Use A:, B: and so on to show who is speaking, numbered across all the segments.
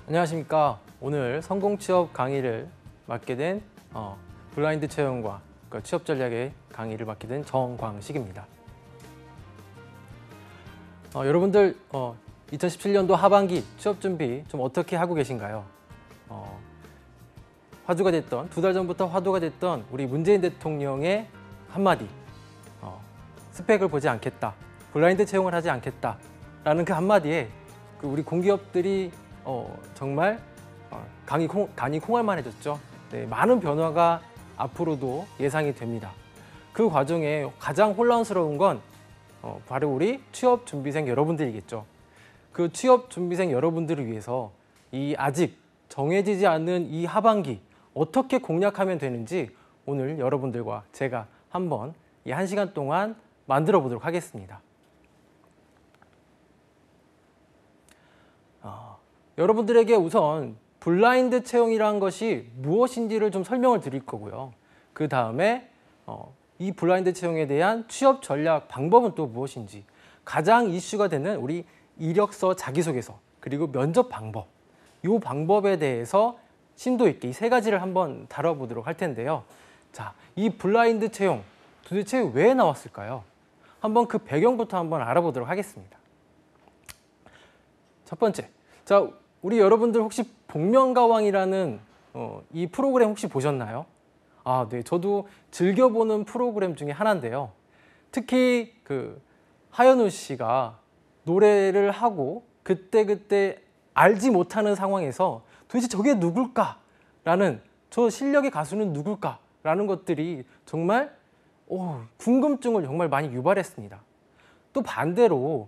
A: 안녕하십니까. 오늘 성공 취업 강의를 맡게 된 블라인드 채용과 취업 전략의 강의를 맡게 된 정광식입니다. 여러분들 2017년도 하반기 취업 준비 좀 어떻게 하고 계신가요? 화두가 됐던, 2달 전부터 화두가 됐던 우리 문재인 대통령의 한마디, 스펙을 보지 않겠다, 블라인드 채용을 하지 않겠다 라는 그 한마디에 우리 공기업들이 정말 간이 콩알만해졌죠. 네, 많은 변화가 앞으로도 예상이 됩니다. 그 과정에 가장 혼란스러운 건 바로 우리 취업 준비생 여러분들이겠죠. 그 취업 준비생 여러분들을 위해서 이 아직 정해지지 않는 이 하반기 어떻게 공략하면 되는지 오늘 여러분들과 제가 한번 이 1시간 동안 만들어 보도록 하겠습니다. 여러분들에게 우선 블라인드 채용이라는 것이 무엇인지를 좀 설명을 드릴 거고요. 그 다음에 이 블라인드 채용에 대한 취업 전략 방법은 또 무엇인지, 가장 이슈가 되는 우리 이력서 자기소개서 그리고 면접 방법, 이 방법에 대해서 심도 있게 이 3가지를 한번 다뤄보도록 할 텐데요. 자, 이 블라인드 채용 도대체 왜 나왔을까요? 한번 그 배경부터 한번 알아보도록 하겠습니다. 첫 번째, 자, 우리 여러분들 혹시 복면가왕이라는 이 프로그램 혹시 보셨나요? 아, 네, 저도 즐겨보는 프로그램 중에 하나인데요. 특히 그 하현우 씨가 노래를 하고 그때 알지 못하는 상황에서 도대체 저게 누굴까라는, 저 실력의 가수는 누굴까라는 것들이 정말 궁금증을 정말 많이 유발했습니다. 또 반대로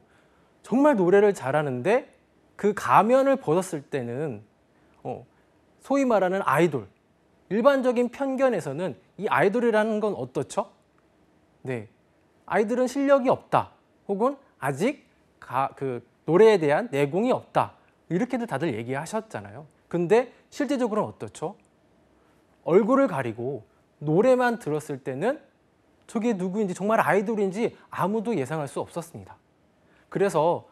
A: 정말 노래를 잘하는데 그 가면을 벗었을 때는 소위 말하는 아이돌, 일반적인 편견에서는 이 아이돌이라는 건 어떻죠? 네, 아이들은 실력이 없다, 혹은 아직 그 노래에 대한 내공이 없다, 이렇게들 다들 얘기하셨잖아요. 근데 실제적으로는 어떻죠? 얼굴을 가리고 노래만 들었을 때는 저게 누구인지, 정말 아이돌인지 아무도 예상할 수 없었습니다. 그래서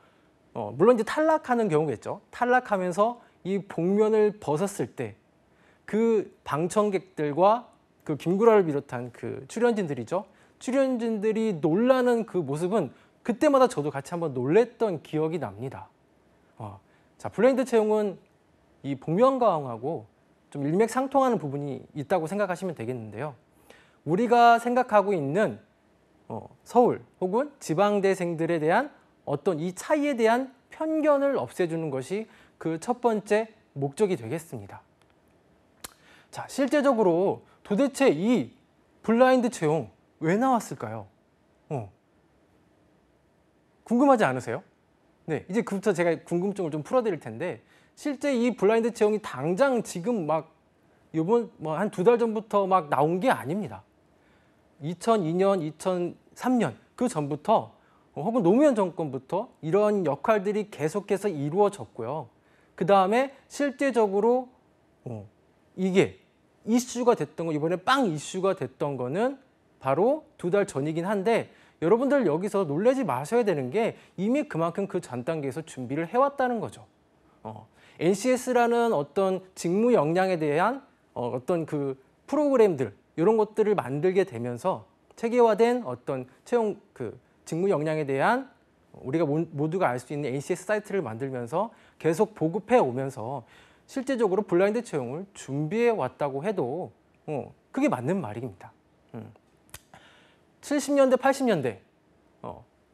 A: 물론 이제 탈락하는 경우겠죠. 탈락하면서 이 복면을 벗었을 때 그 방청객들과 그 김구라를 비롯한 그 출연진들이죠. 출연진들이 놀라는 그 모습은 그때마다 저도 같이 한번 놀랬던 기억이 납니다. 자, 블라인드 채용은 이 복면가왕하고 좀 일맥상통하는 부분이 있다고 생각하시면 되겠는데요. 우리가 생각하고 있는 서울 혹은 지방대생들에 대한 어떤 이 차이에 대한 편견을 없애주는 것이 그 첫 번째 목적이 되겠습니다. 자, 실제적으로 도대체 이 블라인드 채용 왜 나왔을까요? 궁금하지 않으세요? 네, 이제 그부터 제가 궁금증을 좀 풀어드릴 텐데, 실제 이 블라인드 채용이 당장 지금 막 이번 한 2달 전부터 막 나온 게 아닙니다. 2002년, 2003년 그 전부터 혹은 노무현 정권부터 이런 역할들이 계속해서 이루어졌고요. 그 다음에 실제적으로 이게 이슈가 됐던 거, 이번에 빵 이슈가 됐던 거는 바로 2달 전이긴 한데, 여러분들 여기서 놀라지 마셔야 되는 게 이미 그만큼 그 전 단계에서 준비를 해왔다는 거죠. NCS라는 어떤 직무 역량에 대한 어떤 그 프로그램들, 이런 것들을 만들게 되면서 체계화된 어떤 채용 그 직무 역량에 대한 우리가 모두가 알 수 있는 NCS 사이트를 만들면서 계속 보급해 오면서 실제적으로 블라인드 채용을 준비해 왔다고 해도 그게 맞는 말입니다. 70년대, 80년대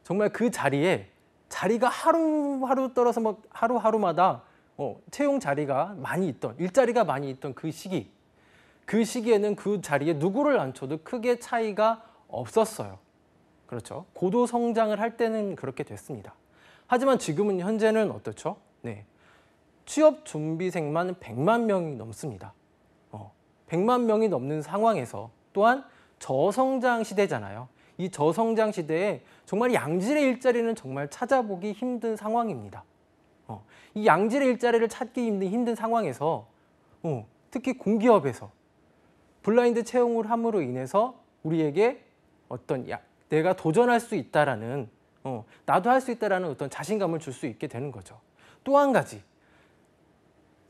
A: 정말 그 자리가 하루하루 떨어서 막 하루하루마다 채용 자리가 많이 있던, 일자리가 많이 있던 그 시기에는 그 자리에 누구를 앉혀도 크게 차이가 없었어요. 그렇죠. 고도 성장을 할 때는 그렇게 됐습니다. 하지만 지금은 현재는 어떻죠? 네, 취업 준비생만 100만 명이 넘습니다. 100만 명이 넘는 상황에서 또한 저성장 시대잖아요. 이 저성장 시대에 정말 양질의 일자리는 정말 찾아보기 힘든 상황입니다. 이 양질의 일자리를 찾기 힘든 상황에서 특히 공기업에서 블라인드 채용을 함으로 인해서 우리에게 어떤 내가 도전할 수 있다라는 나도 할 수 있다라는 어떤 자신감을 줄 수 있게 되는 거죠. 또 한 가지,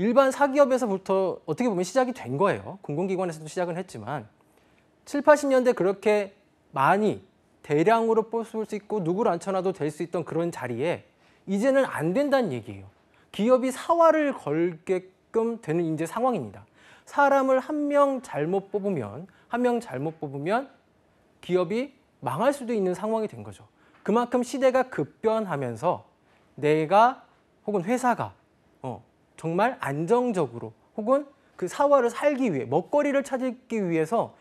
A: 일반 사기업에서부터 어떻게 보면 시작이 된 거예요. 공공기관에서도 시작은 했지만 7, 80년대 그렇게 많이 대량으로 뽑을 수 있고 누구를 앉혀놔도 될 수 있던 그런 자리에 이제는 안 된다는 얘기예요. 기업이 사활을 걸게끔 되는 이제 상황입니다. 사람을 한 명 잘못 뽑으면 기업이 망할 수도 있는 상황이 된 거죠. 그만큼 시대가 급변하면서 내가 혹은 회사가 정말 안정적으로 혹은 그 사활을 살기 위해 먹거리를 찾기 위해서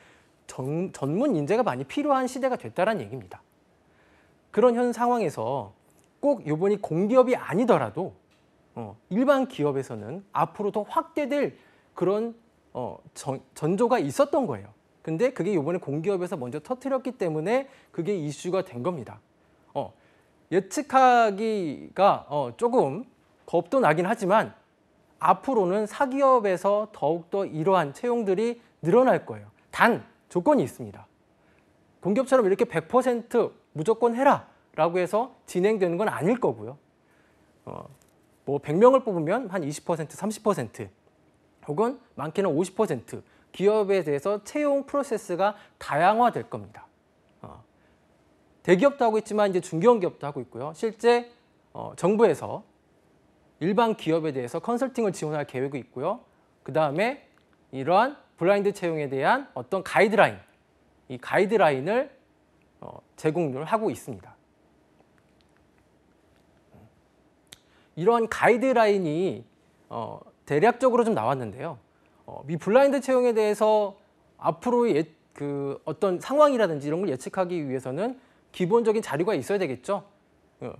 A: 전문 인재가 많이 필요한 시대가 됐다는 얘기입니다. 그런 현 상황에서 꼭 이번이 공기업이 아니더라도 일반 기업에서는 앞으로 더 확대될 그런 전조가 있었던 거예요. 근데 그게 이번에 공기업에서 먼저 터뜨렸기 때문에 그게 이슈가 된 겁니다. 예측하기가 조금 겁도 나긴 하지만 앞으로는 사기업에서 더욱더 이러한 채용들이 늘어날 거예요. 단 조건이 있습니다. 공기업처럼 이렇게 100% 무조건 해라 라고 해서 진행되는 건 아닐 거고요. 뭐 100명을 뽑으면 한 20%, 30% 혹은 많게는 50% 기업에 대해서 채용 프로세스가 다양화될 겁니다. 대기업도 하고 있지만 이제 중견기업도 하고 있고요. 실제 정부에서 일반 기업에 대해서 컨설팅을 지원할 계획이 있고요. 그 다음에 이러한 블라인드 채용에 대한 어떤 가이드라인, 이 가이드라인을 제공을 하고 있습니다. 이러한 가이드라인이 대략적으로 좀 나왔는데요. 이 블라인드 채용에 대해서 앞으로 그 어떤 상황이라든지 이런 걸 예측하기 위해서는 기본적인 자료가 있어야 되겠죠.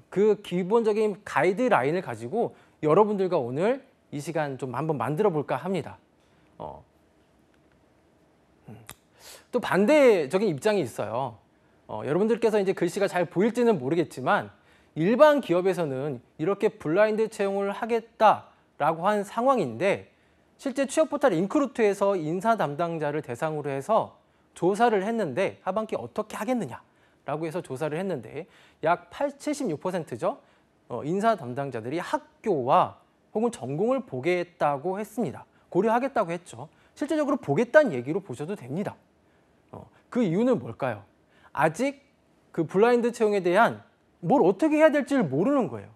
A: 그 기본적인 가이드라인을 가지고 여러분들과 오늘 이 시간 좀 한번 만들어 볼까 합니다. 또 반대적인 입장이 있어요. 여러분들께서 이제 글씨가 잘 보일지는 모르겠지만 일반 기업에서는 이렇게 블라인드 채용을 하겠다라고 한 상황인데 실제 취업 포털 인크루트에서 인사 담당자를 대상으로 해서 조사를 했는데 하반기 어떻게 하겠느냐라고 해서 조사를 했는데 약 76%죠. 인사 담당자들이 학교와 혹은 전공을 보겠다고 했습니다. 고려하겠다고 했죠. 실제적으로 보겠다는 얘기로 보셔도 됩니다. 그 이유는 뭘까요? 아직 그 블라인드 채용에 대한 뭘 어떻게 해야 될지를 모르는 거예요.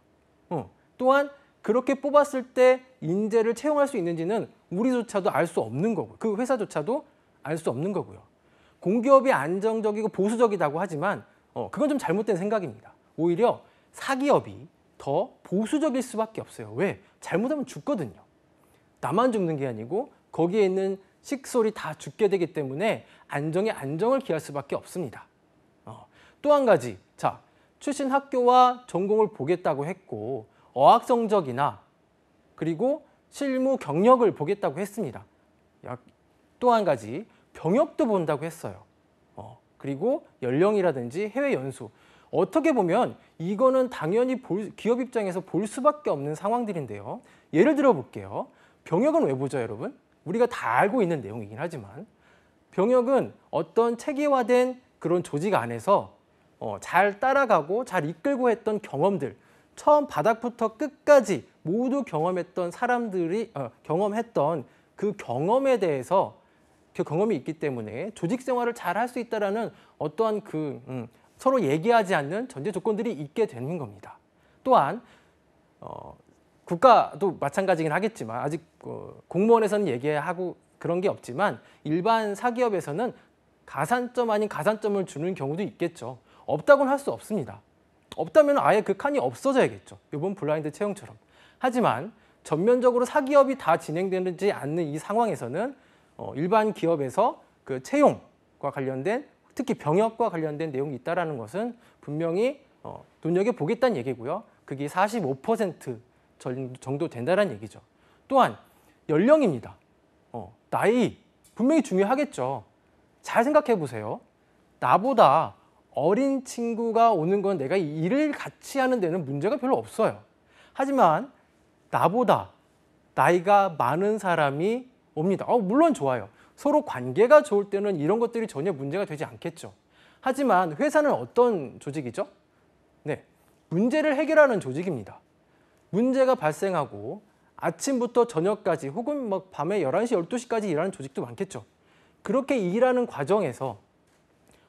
A: 또한 그렇게 뽑았을 때 인재를 채용할 수 있는지는 우리조차도 알 수 없는 거고 그 회사조차도 알 수 없는 거고요. 공기업이 안정적이고 보수적이라고 하지만 그건 좀 잘못된 생각입니다. 오히려 사기업이 더 보수적일 수밖에 없어요. 왜? 잘못하면 죽거든요. 나만 죽는 게 아니고 거기에 있는 식솔이 다 죽게 되기 때문에 안정에 안정을 기할 수밖에 없습니다. 또 한 가지, 자 출신 학교와 전공을 보겠다고 했고 어학 성적이나 그리고 실무 경력을 보겠다고 했습니다. 또 한 가지, 병역도 본다고 했어요. 그리고 연령이라든지 해외 연수. 어떻게 보면 이거는 당연히 기업 입장에서 볼 수밖에 없는 상황들인데요. 예를 들어 볼게요. 병역은 왜 보죠, 여러분? 우리가 다 알고 있는 내용이긴 하지만 병역은 어떤 체계화된 그런 조직 안에서 잘 따라가고 잘 이끌고 했던 경험들, 처음 바닥부터 끝까지 모두 경험했던 사람들이 경험했던 그 경험에 대해서 그 경험이 있기 때문에 조직 생활을 잘 할 수 있다라는 어떠한 서로 얘기하지 않는 전제 조건들이 있게 되는 겁니다. 또한 국가도 마찬가지긴 하겠지만 아직 공무원에서는 얘기하고 그런 게 없지만 일반 사기업에서는 가산점 아닌 가산점을 주는 경우도 있겠죠. 없다고는 할 수 없습니다. 없다면 아예 그 칸이 없어져야겠죠. 이번 블라인드 채용처럼. 하지만 전면적으로 사기업이 다 진행되지 않는 이 상황에서는 일반 기업에서 그 채용과 관련된 특히 병역과 관련된 내용이 있다는 것은 분명히 눈여겨보겠다는 얘기고요. 그게 45% 정도 된다는 얘기죠. 또한 연령입니다. 나이 분명히 중요하겠죠. 잘 생각해 보세요. 나보다 어린 친구가 오는 건 내가 일을 같이 하는 데는 문제가 별로 없어요. 하지만 나보다 나이가 많은 사람이 옵니다. 물론 좋아요. 서로 관계가 좋을 때는 이런 것들이 전혀 문제가 되지 않겠죠. 하지만 회사는 어떤 조직이죠? 네, 문제를 해결하는 조직입니다. 문제가 발생하고 아침부터 저녁까지 혹은 막 밤에 11시, 12시까지 일하는 조직도 많겠죠. 그렇게 일하는 과정에서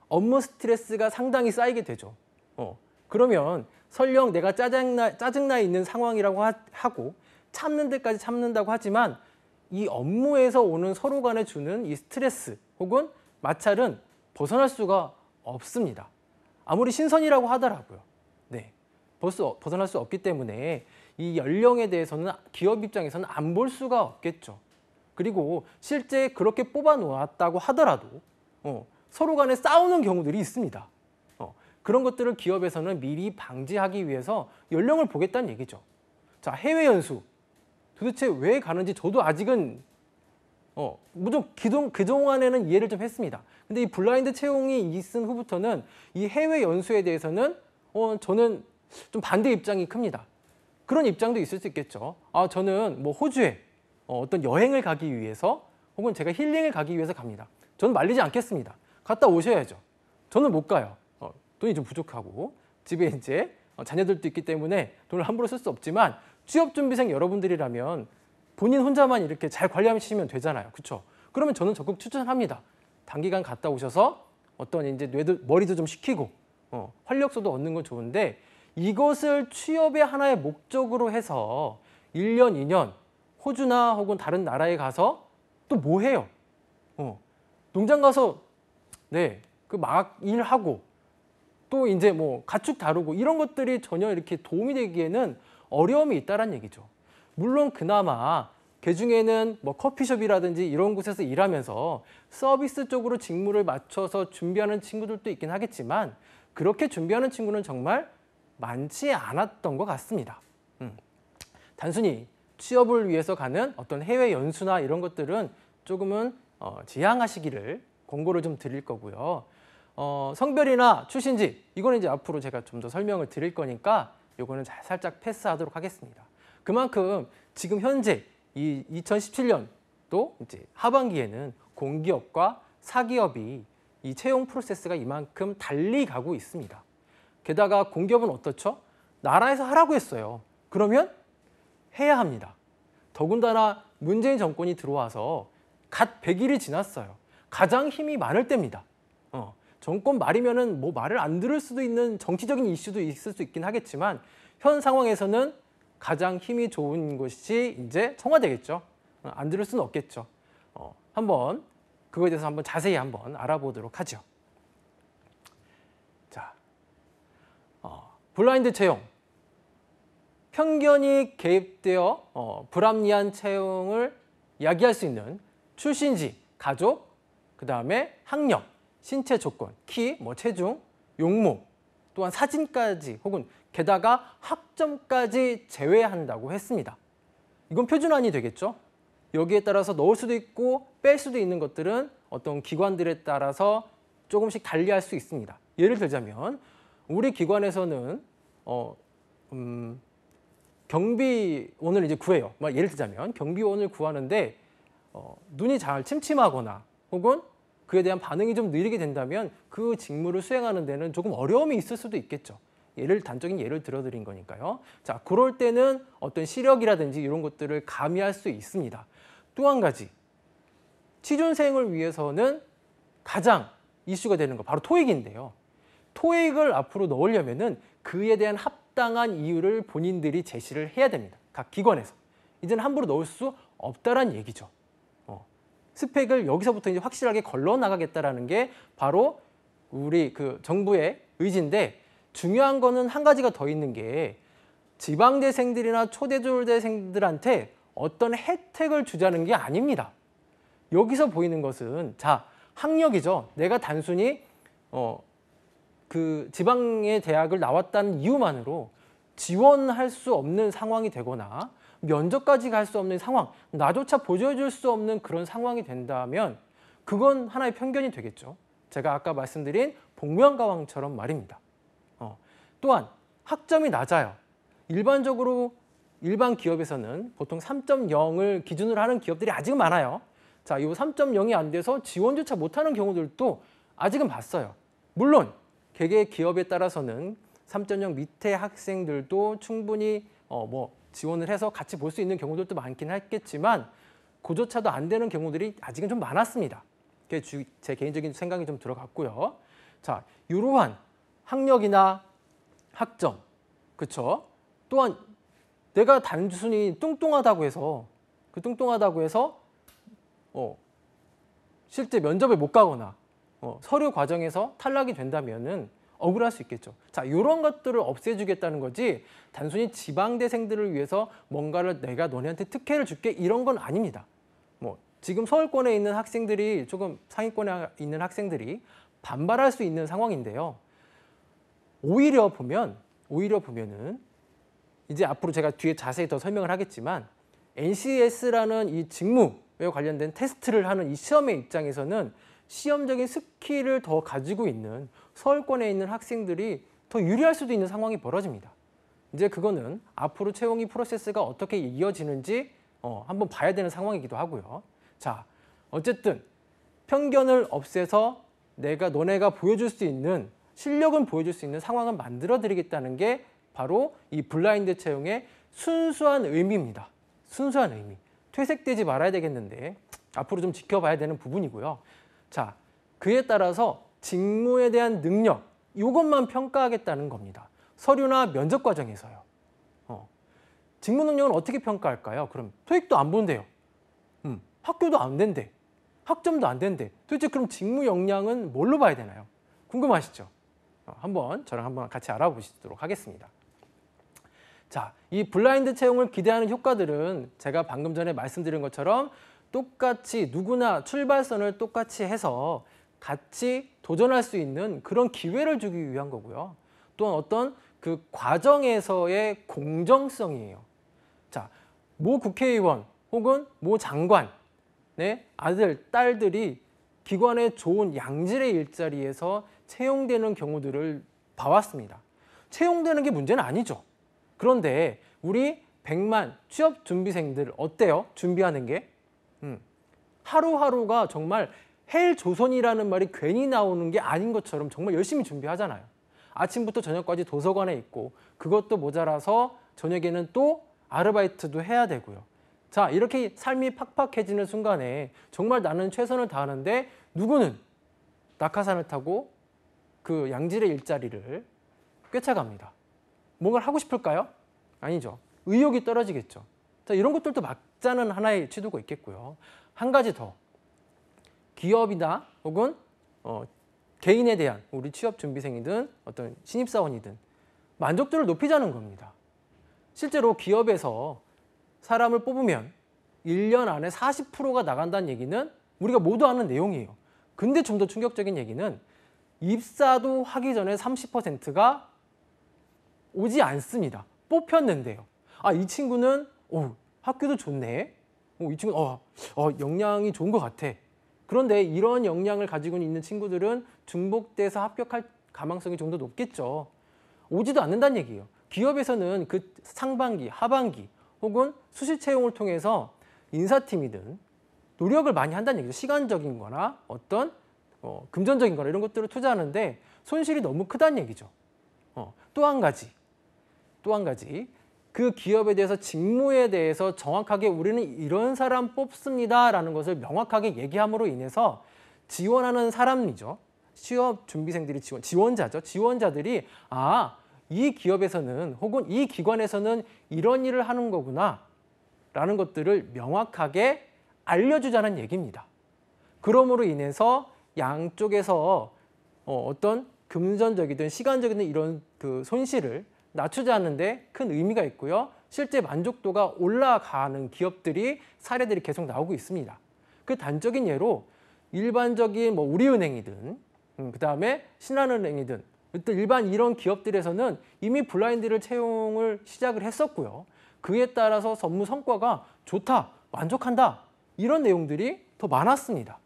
A: 업무 스트레스가 상당히 쌓이게 되죠. 그러면 설령 내가 짜증나 있는 상황이라고 하고 참는 데까지 참는다고 하지만 이 업무에서 오는 서로 간에 주는 이 스트레스 혹은 마찰은 벗어날 수가 없습니다. 아무리 신선이라고 하더라고요. 네, 벗어날 수 없기 때문에 이 연령에 대해서는 기업 입장에서는 안 볼 수가 없겠죠. 그리고 실제 그렇게 뽑아 놓았다고 하더라도 서로 간에 싸우는 경우들이 있습니다. 그런 것들을 기업에서는 미리 방지하기 위해서 연령을 보겠다는 얘기죠. 자, 해외 연수 도대체 왜 가는지 저도 아직은 무조건 그동안에는 이해를 좀 했습니다. 근데 이 블라인드 채용이 있은 후부터는 이 해외 연수에 대해서는 저는 좀 반대 입장이 큽니다. 그런 입장도 있을 수 있겠죠. 저는 뭐 호주에 어떤 여행을 가기 위해서 혹은 제가 힐링을 가기 위해서 갑니다. 저는 말리지 않겠습니다. 갔다 오셔야죠. 저는 못 가요. 돈이 좀 부족하고 집에 이제 자녀들도 있기 때문에 돈을 함부로 쓸 수 없지만 취업준비생 여러분들이라면 본인 혼자만 이렇게 잘 관리하시면 되잖아요. 그렇죠? 그러면 저는 적극 추천합니다. 단기간 갔다 오셔서 어떤 이제 머리도 좀 식히고 활력소도 얻는 건 좋은데 이것을 취업의 하나의 목적으로 해서 1년, 2년 호주나 혹은 다른 나라에 가서 또 뭐 해요? 농장 가서 그 막 일하고 또 이제 뭐 가축 다루고 이런 것들이 전혀 이렇게 도움이 되기에는 어려움이 있다는 얘기죠. 물론 그나마 그중에는 뭐 커피숍이라든지 이런 곳에서 일하면서 서비스 쪽으로 직무를 맞춰서 준비하는 친구들도 있긴 하겠지만 그렇게 준비하는 친구는 정말 많지 않았던 것 같습니다. 단순히 취업을 위해서 가는 어떤 해외 연수나 이런 것들은 조금은 지양하시기를 권고를 좀 드릴 거고요. 성별이나 출신지 이거는 이제 앞으로 제가 좀 더 설명을 드릴 거니까 이거는 살짝 패스하도록 하겠습니다. 그만큼 지금 현재 이 2017년도 이제 하반기에는 공기업과 사기업이 이 채용 프로세스가 이만큼 달리 가고 있습니다. 게다가 공기업은 어떻죠? 나라에서 하라고 했어요. 그러면 해야 합니다. 더군다나 문재인 정권이 들어와서 갓 100일이 지났어요. 가장 힘이 많을 때입니다. 정권 말이면은 뭐 말을 안 들을 수도 있는 정치적인 이슈도 있을 수 있긴 하겠지만 현 상황에서는 가장 힘이 좋은 것이 이제 청와대겠죠. 안 들을 수는 없겠죠. 한번 그거에 대해서 한번 자세히 한번 알아보도록 하죠. 자, 블라인드 채용. 편견이 개입되어 불합리한 채용을 야기할 수 있는 출신지, 가족, 그 다음에 학력, 신체 조건, 키, 체중, 용모, 또한 사진까지 혹은 게다가 학점까지 제외한다고 했습니다. 이건 표준안이 되겠죠. 여기에 따라서 넣을 수도 있고 뺄 수도 있는 것들은 어떤 기관들에 따라서 조금씩 달리할 수 있습니다. 예를 들자면 우리 기관에서는 경비원을 이제 구해요. 예를 들자면 경비원을 구하는데 눈이 잘 침침하거나 혹은 그에 대한 반응이 좀 느리게 된다면 그 직무를 수행하는 데는 조금 어려움이 있을 수도 있겠죠. 단적인 예를 들어드린 거니까요. 자, 그럴 때는 어떤 시력이라든지 이런 것들을 가미할 수 있습니다. 또 한 가지, 취준생을 위해서는 가장 이슈가 되는 거 바로 토익인데요. 토익을 앞으로 넣으려면은 그에 대한 합당한 이유를 본인들이 제시를 해야 됩니다. 각 기관에서. 이제는 함부로 넣을 수 없다란 얘기죠. 스펙을 여기서부터 이제 확실하게 걸러 나가겠다라는 게 바로 우리 그 정부의 의지인데 중요한 거는 한 가지가 더 있는 게 지방대생들이나 초대졸대생들한테 어떤 혜택을 주자는 게 아닙니다. 여기서 보이는 것은 자, 학력이죠. 내가 단순히 그 지방의 대학을 나왔다는 이유만으로 지원할 수 없는 상황이 되거나 면접까지 갈 수 없는 상황, 나조차 보조해줄 수 없는 그런 상황이 된다면 그건 하나의 편견이 되겠죠. 제가 아까 말씀드린 복면가왕처럼 말입니다. 또한 학점이 낮아요. 일반적으로 일반 기업에서는 보통 3.0을 기준으로 하는 기업들이 아직은 많아요. 자, 이 3.0이 안 돼서 지원조차 못하는 경우들도 아직은 봤어요. 물론 개개 기업에 따라서는 3.0 밑에 학생들도 충분히 지원을 해서 같이 볼 수 있는 경우들도 많긴 했겠지만 그조차도 안 되는 경우들이 아직은 좀 많았습니다. 그게 제 개인적인 생각이 좀 들어갔고요. 자, 이러한 학력이나 학점, 그렇죠? 또한 내가 단순히 뚱뚱하다고 해서 실제 면접에 못 가거나 서류 과정에서 탈락이 된다면은 억울할 수 있겠죠. 자, 이런 것들을 없애주겠다는 거지 단순히 지방대생들을 위해서 뭔가를 내가 너네한테 특혜를 줄게 이런 건 아닙니다. 뭐 지금 서울권에 있는 학생들이 조금 상위권에 있는 학생들이 반발할 수 있는 상황인데요. 오히려 보면은 이제 앞으로 제가 뒤에 자세히 더 설명을 하겠지만 NCS라는 이 직무에 관련된 테스트를 하는 이 시험의 입장에서는 시험적인 스킬을 더 가지고 있는 서울권에 있는 학생들이 더 유리할 수도 있는 상황이 벌어집니다. 이제 그거는 앞으로 채용이 프로세스가 어떻게 이어지는지 한번 봐야 되는 상황이기도 하고요. 자, 어쨌든 편견을 없애서 너네가 보여줄 수 있는 실력은 보여줄 수 있는 상황을 만들어 드리겠다는 게 바로 이 블라인드 채용의 순수한 의미입니다. 순수한 의미. 퇴색되지 말아야 되겠는데 앞으로 좀 지켜봐야 되는 부분이고요. 자, 그에 따라서 직무에 대한 능력, 이것만 평가하겠다는 겁니다. 서류나 면접 과정에서요. 직무 능력은 어떻게 평가할까요? 그럼 토익도 안 본대요. 학교도 안 된대. 학점도 안 된대. 도대체 그럼 직무 역량은 뭘로 봐야 되나요? 궁금하시죠? 저랑 한번 같이 알아보시도록 하겠습니다. 자, 이 블라인드 채용을 기대하는 효과들은 제가 방금 전에 말씀드린 것처럼 똑같이 누구나 출발선을 똑같이 해서 같이 도전할 수 있는 그런 기회를 주기 위한 거고요. 또한 어떤 그 과정에서의 공정성이에요. 자, 모 국회의원 혹은 모 장관의 아들, 딸들이 기관의 좋은 양질의 일자리에서 채용되는 경우들을 봐왔습니다. 채용되는 게 문제는 아니죠. 그런데 우리 100만 취업준비생들 어때요? 준비하는 게? 하루하루가 정말 헬조선이라는 말이 괜히 나오는 게 아닌 것처럼 정말 열심히 준비하잖아요. 아침부터 저녁까지 도서관에 있고 그것도 모자라서 저녁에는 또 아르바이트도 해야 되고요. 자, 이렇게 삶이 팍팍해지는 순간에 정말 나는 최선을 다하는데 누구는 낙하산을 타고 그 양질의 일자리를 꿰차갑니다. 뭔가를 하고 싶을까요? 아니죠. 의욕이 떨어지겠죠. 자, 이런 것들도 막자는 하나의 취두가 있겠고요. 한 가지 더. 기업이나 혹은 개인에 대한 우리 취업준비생이든 어떤 신입사원이든 만족도를 높이자는 겁니다. 실제로 기업에서 사람을 뽑으면 1년 안에 40%가 나간다는 얘기는 우리가 모두 아는 내용이에요. 근데 좀 더 충격적인 얘기는 입사도 하기 전에 30%가 오지 않습니다. 뽑혔는데요. 아, 이 친구는 학교도 좋네. 이 친구는 역량이 좋은 것 같아. 그런데 이런 역량을 가지고 있는 친구들은 중복돼서 합격할 가망성이 좀 더 높겠죠. 오지도 않는다는 얘기예요. 기업에서는 그 상반기, 하반기 혹은 수시 채용을 통해서 인사팀이든 노력을 많이 한다는 얘기죠. 시간적인 거나 어떤 금전적인 거나 이런 것들을 투자하는데 손실이 너무 크다는 얘기죠. 또 한 가지 그 기업에 대해서 직무에 대해서 정확하게 우리는 이런 사람 뽑습니다라는 것을 명확하게 얘기함으로 인해서 지원하는 사람이죠. 취업준비생들이 지원자죠. 지원자들이 이 기업에서는 혹은 이 기관에서는 이런 일을 하는 거구나 라는 것들을 명확하게 알려주자는 얘기입니다. 그러므로 인해서 양쪽에서 어떤 금전적이든 시간적이든 이런 그 손실을 낮추자는데 큰 의미가 있고요. 실제 만족도가 올라가는 기업들이 사례들이 계속 나오고 있습니다. 그 단적인 예로 일반적인 우리은행이든 그다음에 신한은행이든 일반 이런 기업들에서는 이미 블라인드를 채용을 시작을 했었고요. 그에 따라서 업무 성과가 좋다, 만족한다 이런 내용들이 더 많았습니다.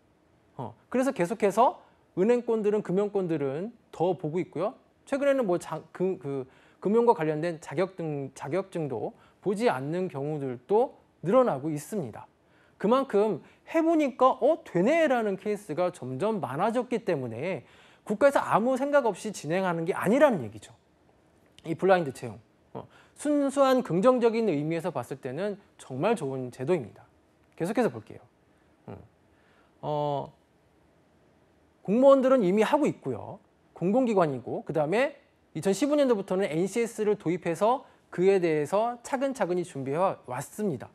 A: 그래서 계속해서 은행권들은 금융권들은 더 보고 있고요. 최근에는 금융과 관련된 자격증도 보지 않는 경우들도 늘어나고 있습니다. 그만큼 해보니까 되네라는 케이스가 점점 많아졌기 때문에 국가에서 아무 생각 없이 진행하는 게 아니라는 얘기죠. 이 블라인드 채용. 순수한 긍정적인 의미에서 봤을 때는 정말 좋은 제도입니다. 계속해서 볼게요. 공무원들은 이미 하고 있고요. 공공기관이고 그다음에 2015년도부터는 NCS를 도입해서 그에 대해서 차근차근히 준비해 왔습니다.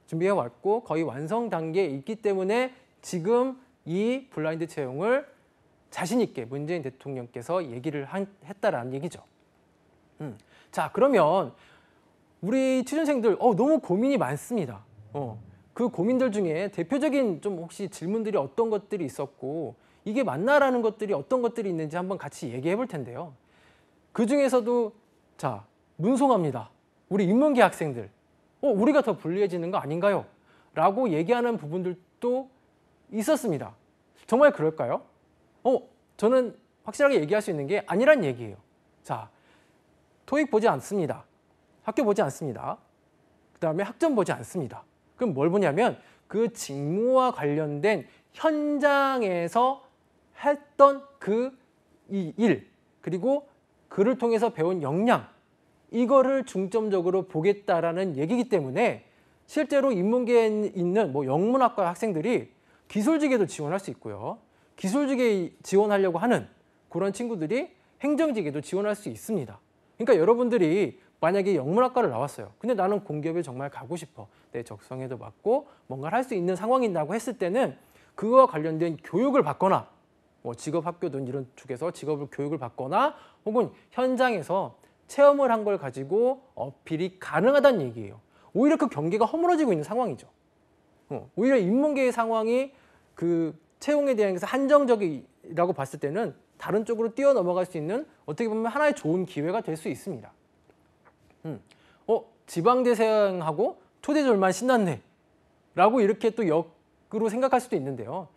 A: 준비해 왔고 거의 완성 단계에 있기 때문에 지금 이 블라인드 채용을 자신 있게 문재인 대통령께서 얘기를 했다라는 얘기죠. 자, 그러면 우리 취준생들 너무 고민이 많습니다. 그 고민들 중에 대표적인 좀 혹시 질문들이 어떤 것들이 있었고 이게 맞나라는 것들이 어떤 것들이 있는지 한번 같이 얘기해 볼 텐데요. 그 중에서도 자, 문송합니다. 우리 인문계 학생들 우리가 더 불리해지는 거 아닌가요? 라고 얘기하는 부분들도 있었습니다. 정말 그럴까요? 저는 확실하게 얘기할 수 있는 게 아니란 얘기예요. 자, 토익 보지 않습니다. 학교 보지 않습니다. 그 다음에 학점 보지 않습니다. 그럼 뭘 보냐면 그 직무와 관련된 현장에서 했던 그 일, 그리고 그를 통해서 배운 역량, 이거를 중점적으로 보겠다라는 얘기이기 때문에 실제로 인문계에 있는 영문학과 학생들이 기술직에도 지원할 수 있고요. 기술직에 지원하려고 하는 그런 친구들이 행정직에도 지원할 수 있습니다. 그러니까 여러분들이 만약에 영문학과를 나왔어요. 근데 나는 공기업에 정말 가고 싶어. 내 적성에도 맞고 뭔가를 할 수 있는 상황이라고 했을 때는 그거와 관련된 교육을 받거나 직업학교든 이런 쪽에서 직업을 교육을 받거나 혹은 현장에서 체험을 한 걸 가지고 어필이 가능하다는 얘기예요. 오히려 그 경계가 허물어지고 있는 상황이죠. 오히려 인문계의 상황이 그 채용에 대한 것에서 한정적이라고 봤을 때는 다른 쪽으로 뛰어넘어갈 수 있는 어떻게 보면 하나의 좋은 기회가 될 수 있습니다. 지방대생하고 초대절만 신났네 라고 이렇게 또 역으로 생각할 수도 있는데요.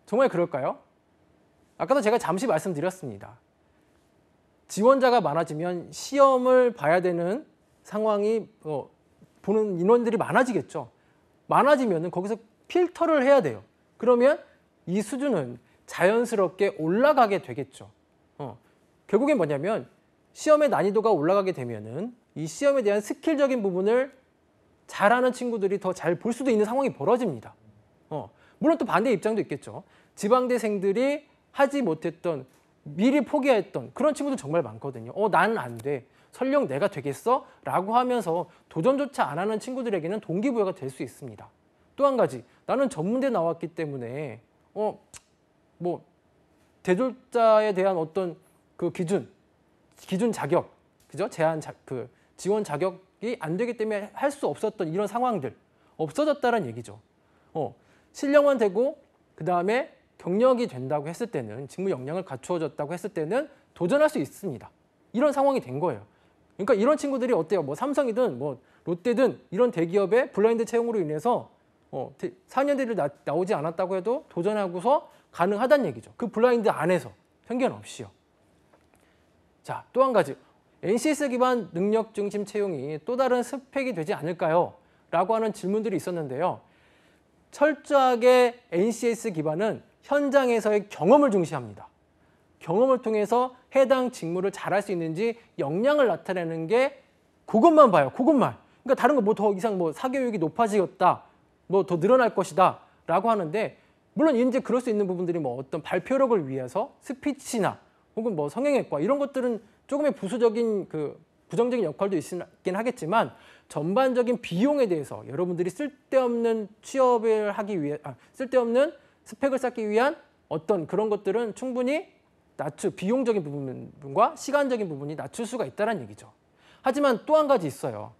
A: 정말 그럴까요? 아까도 제가 잠시 말씀드렸습니다. 지원자가 많아지면 시험을 봐야 되는 상황이 보는 인원들이 많아지겠죠. 많아지면 거기서 필터를 해야 돼요. 그러면 이 수준은 자연스럽게 올라가게 되겠죠. 결국엔 뭐냐면 시험의 난이도가 올라가게 되면은 이 시험에 대한 스킬적인 부분을 잘하는 친구들이 더 잘 볼 수도 있는 상황이 벌어집니다. 물론 또 반대 입장도 있겠죠. 지방대생들이 하지 못했던, 미리 포기했던 그런 친구들 정말 많거든요. 나는 안 돼. 설령 내가 되겠어? 라고 하면서 도전조차 안 하는 친구들에게는 동기부여가 될 수 있습니다. 또 한 가지, 나는 전문대 나왔기 때문에 대졸자에 대한 어떤 그 기준 자격, 그죠? 지원 자격이 안 되기 때문에 할 수 없었던 이런 상황들 없어졌다는 얘기죠. 실력만 되고 그 다음에 경력이 된다고 했을 때는, 직무 역량을 갖추어졌다고 했을 때는 도전할 수 있습니다. 이런 상황이 된 거예요. 그러니까 이런 친구들이 어때요? 삼성이든 롯데든 이런 대기업의 블라인드 채용으로 인해서 4년대를 나오지 않았다고 해도 도전하고서 가능하다는 얘기죠. 그 블라인드 안에서 편견 없이요. 자, 또 한 가지. NCS 기반 능력 중심 채용이 또 다른 스펙이 되지 않을까요? 라고 하는 질문들이 있었는데요. 철저하게 NCS 기반은 현장에서의 경험을 중시합니다. 경험을 통해서 해당 직무를 잘할 수 있는지 역량을 나타내는 게 그것만 봐요. 그것만. 그러니까 다른 거 더 이상 사교육이 높아지겠다, 더 늘어날 것이다 라고 하는데, 물론 이제 그럴 수 있는 부분들이 어떤 발표력을 위해서 스피치나 혹은 성형외과 이런 것들은 조금의 부수적인 부정적인 역할도 있긴 하겠지만, 전반적인 비용에 대해서 여러분들이 쓸데없는 취업을 하기 위해 쓸데없는 스펙을 쌓기 위한 어떤 그런 것들은 충분히 비용적인 부분과 시간적인 부분이 낮출 수가 있다는 얘기죠. 하지만 또 한 가지 있어요.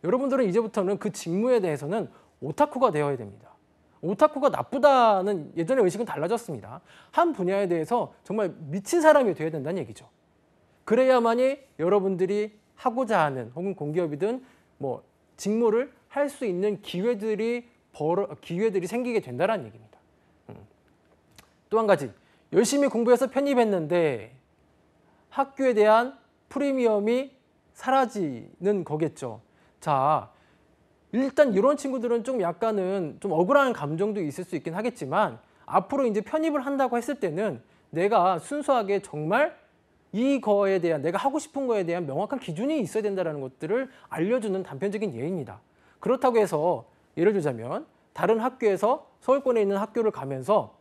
A: 여러분들은 이제부터는 그 직무에 대해서는 오타쿠가 되어야 됩니다. 오타쿠가 나쁘다는 예전의 의식은 달라졌습니다. 한 분야에 대해서 정말 미친 사람이 되어야 된다는 얘기죠. 그래야만이 여러분들이 하고자 하는 혹은 공기업이든 직무를 할 수 있는 기회들이 생기게 된다는 얘기입니다. 또 한 가지, 열심히 공부해서 편입했는데 학교에 대한 프리미엄이 사라지는 거겠죠. 자, 일단 이런 친구들은 좀 약간은 좀 억울한 감정도 있을 수 있긴 하겠지만, 앞으로 이제 편입을 한다고 했을 때는 내가 순수하게 정말 이거에 대한 내가 하고 싶은 거에 대한 명확한 기준이 있어야 된다는 것들을 알려주는 단편적인 예입니다. 그렇다고 해서 예를 들자면 다른 학교에서 서울권에 있는 학교를 가면서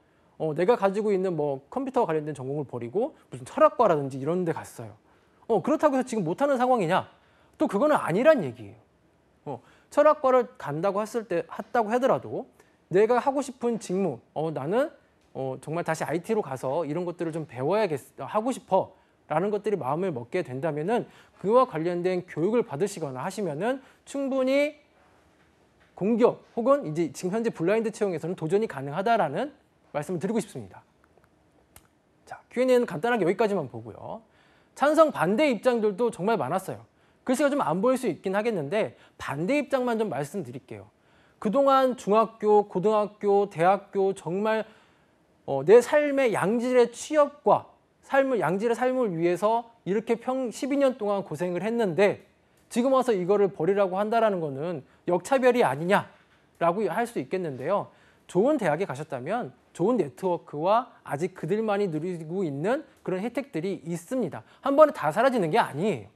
A: 내가 가지고 있는 뭐 컴퓨터와 관련된 전공을 버리고 무슨 철학과라든지 이런 데 갔어요. 그렇다고 해서 지금 못하는 상황이냐? 또 그거는 아니란 얘기예요. 철학과를 간다고 했다고 하더라도 내가 하고 싶은 직무, 나는 정말 다시 IT로 가서 이런 것들을 좀 하고 싶어 라는 것들이 마음을 먹게 된다면은 그와 관련된 교육을 받으시거나 하시면은 충분히 공기업 혹은 이제 지금 현재 블라인드 채용에서는 도전이 가능하다라는 말씀을 드리고 싶습니다. 자, Q&A는 간단하게 여기까지만 보고요. 찬성 반대 입장들도 정말 많았어요. 글씨가 좀 안 보일 수 있긴 하겠는데 반대 입장만 좀 말씀드릴게요. 그동안 중학교, 고등학교, 대학교 정말 내 삶의 양질의 취업과 양질의 삶을 위해서 이렇게 12년 동안 고생을 했는데 지금 와서 이거를 버리라고 한다는 거는 역차별이 아니냐라고 할 수 있겠는데요. 좋은 대학에 가셨다면 좋은 네트워크와 아직 그들만이 누리고 있는 그런 혜택들이 있습니다. 한 번에 다 사라지는 게 아니에요.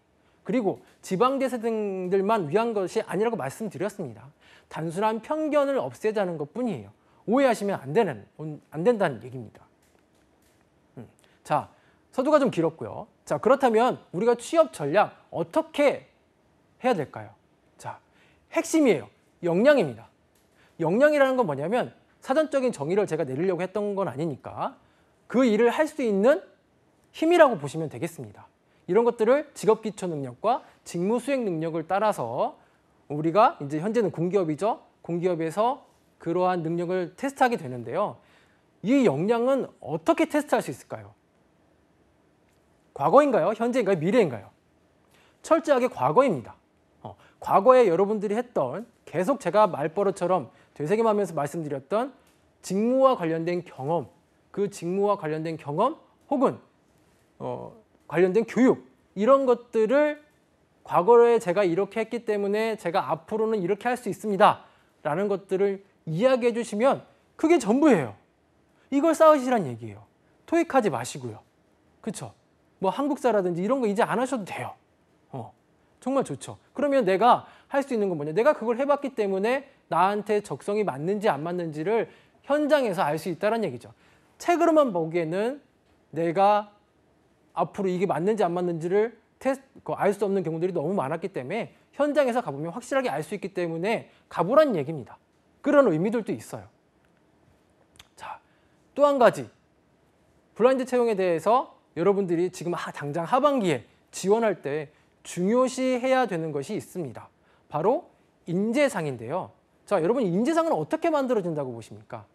A: 그리고 지방대생들만 위한 것이 아니라고 말씀드렸습니다. 단순한 편견을 없애자는 것뿐이에요. 오해하시면 안 된다는 얘기입니다. 자, 서두가 좀 길었고요. 자, 그렇다면 우리가 취업 전략 어떻게 해야 될까요? 자, 핵심이에요. 역량입니다. 역량이라는 건 뭐냐면 사전적인 정의를 제가 내리려고 했던 건 아니니까 그 일을 할 수 있는 힘이라고 보시면 되겠습니다. 이런 것들을 직업기초 능력과 직무 수행 능력을 따라서 우리가 이제 현재는 공기업이죠. 공기업에서 그러한 능력을 테스트하게 되는데요. 이 역량은 어떻게 테스트할 수 있을까요? 과거인가요? 현재인가요? 미래인가요? 철저하게 과거입니다. 과거에 여러분들이 했던 계속 제가 말버릇처럼 되새김하면서 말씀드렸던 직무와 관련된 경험, 그 직무와 관련된 경험 혹은 관련된 교육 이런 것들을 과거에 제가 이렇게 했기 때문에 제가 앞으로는 이렇게 할 수 있습니다 라는 것들을 이야기해 주시면 그게 전부예요. 이걸 쌓으시란 얘기예요. 토익하지 마시고요. 그렇죠? 뭐 한국사라든지 이런 거 이제 안 하셔도 돼요. 정말 좋죠. 그러면 내가 할 수 있는 건 뭐냐? 내가 그걸 해봤기 때문에 나한테 적성이 맞는지 안 맞는지를 현장에서 알 수 있다는 얘기죠. 책으로만 보기에는 내가 앞으로 이게 맞는지 안 맞는지를 알 수 없는 경우들이 너무 많았기 때문에 현장에서 가보면 확실하게 알 수 있기 때문에 가보라는 얘기입니다. 그런 의미들도 있어요. 자, 또 한 가지 블라인드 채용에 대해서 여러분들이 지금 당장 하반기에 지원할 때 중요시해야 되는 것이 있습니다. 바로 인재상인데요. 자, 여러분 인재상은 어떻게 만들어진다고 보십니까?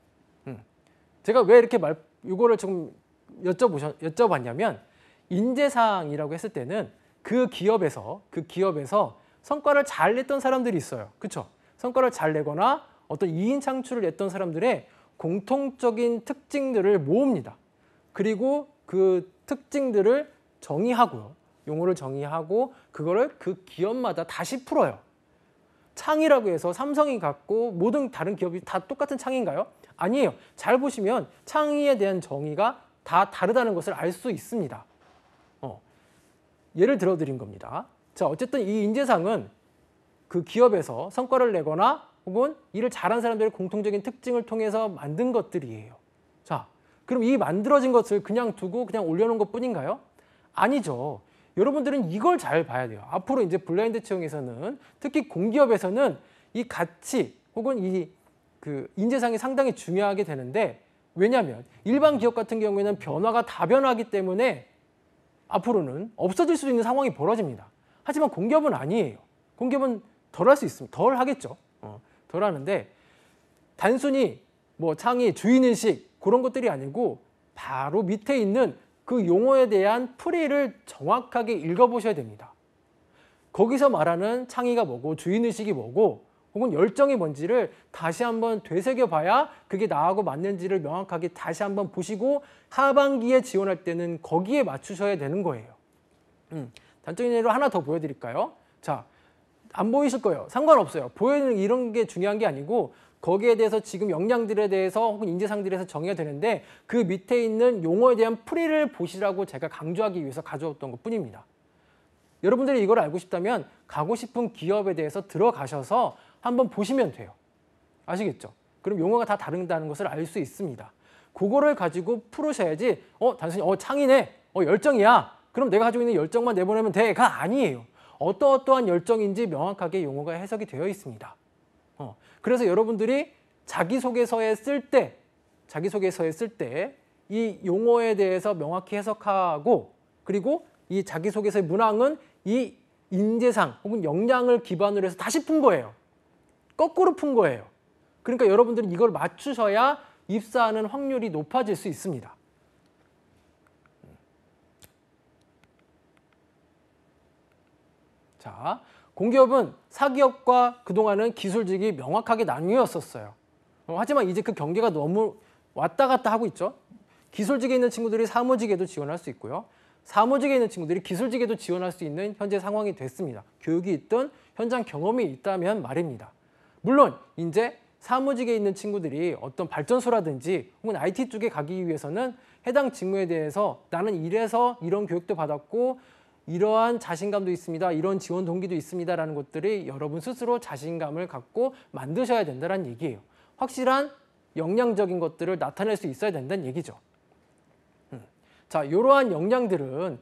A: 제가 왜 이렇게 이거를 좀 여쭤봤냐면 인재상이라고 했을 때는 그 기업에서 성과를 잘 냈던 사람들이 있어요. 그렇죠? 성과를 잘 내거나 어떤 이인 창출을 냈던 사람들의 공통적인 특징들을 모읍니다. 그리고 그 특징들을 정의하고요. 용어를 정의하고 그거를 그 기업마다 다시 풀어요. 창이라고 해서 삼성이 갖고 모든 다른 기업이 다 똑같은 창인가요? 아니에요. 잘 보시면 창의에 대한 정의가 다 다르다는 것을 알 수 있습니다. 예를 들어드린 겁니다. 자, 어쨌든 이 인재상은 그 기업에서 성과를 내거나 혹은 일을 잘한 사람들의 공통적인 특징을 통해서 만든 것들이에요. 자, 그럼 이 만들어진 것을 그냥 두고 그냥 올려놓은 것뿐인가요? 아니죠. 여러분들은 이걸 잘 봐야 돼요. 앞으로 이제 블라인드 채용에서는 특히 공기업에서는 이 가치 혹은 그 인재상이 상당히 중요하게 되는데 왜냐하면 일반 기업 같은 경우에는 변화가 다변화하기 때문에 앞으로는 없어질 수 있는 상황이 벌어집니다. 하지만 공기업은 아니에요. 공기업은 덜 할 수 있습니다. 덜 하겠죠. 덜 하는데 단순히 뭐 창의, 주인의식 그런 것들이 아니고 바로 밑에 있는 그 용어에 대한 풀이를 정확하게 읽어보셔야 됩니다. 거기서 말하는 창의가 뭐고 주인의식이 뭐고 혹은 열정이 뭔지를 다시 한번 되새겨봐야 그게 나하고 맞는지를 명확하게 다시 한번 보시고 하반기에 지원할 때는 거기에 맞추셔야 되는 거예요. 단적인 예로 하나 더 보여드릴까요? 자, 안 보이실 거예요. 상관없어요. 보이는 이런 게 중요한 게 아니고 거기에 대해서 지금 역량들에 대해서 혹은 인재상들에 대해서 정의가 되는데 그 밑에 있는 용어에 대한 풀이를 보시라고 제가 강조하기 위해서 가져왔던 것뿐입니다. 여러분들이 이걸 알고 싶다면 가고 싶은 기업에 대해서 들어가셔서 한번 보시면 돼요. 아시겠죠? 그럼 용어가 다 다른다는 것을 알 수 있습니다. 그거를 가지고 풀으셔야지 단순히 창이네, 열정이야. 그럼 내가 가지고 있는 열정만 내보내면 돼가 아니에요. 어떠한 열정인지 명확하게 용어가 해석이 되어 있습니다. 그래서 여러분들이 자기소개서에 쓸 때 이 용어에 대해서 명확히 해석하고 그리고 이 자기소개서의 문항은 이 인재상 혹은 역량을 기반으로 해서 다시 푼 거예요. 거꾸로 푼 거예요. 그러니까 여러분들은 이걸 맞추셔야 입사하는 확률이 높아질 수 있습니다. 자, 공기업은 사기업과 그동안은 기술직이 명확하게 나뉘었었어요. 하지만 이제 그 경계가 너무 왔다 갔다 하고 있죠. 기술직에 있는 친구들이 사무직에도 지원할 수 있고요. 사무직에 있는 친구들이 기술직에도 지원할 수 있는 현재 상황이 됐습니다. 교육이 있든 현장 경험이 있다면 말입니다. 물론 이제 사무직에 있는 친구들이 어떤 발전소라든지 혹은 IT 쪽에 가기 위해서는 해당 직무에 대해서 나는 이래서 이런 교육도 받았고 이러한 자신감도 있습니다. 이런 지원 동기도 있습니다라는 것들이 여러분 스스로 자신감을 갖고 만드셔야 된다는 얘기예요. 확실한 역량적인 것들을 나타낼 수 있어야 된다는 얘기죠. 자, 이러한 역량들은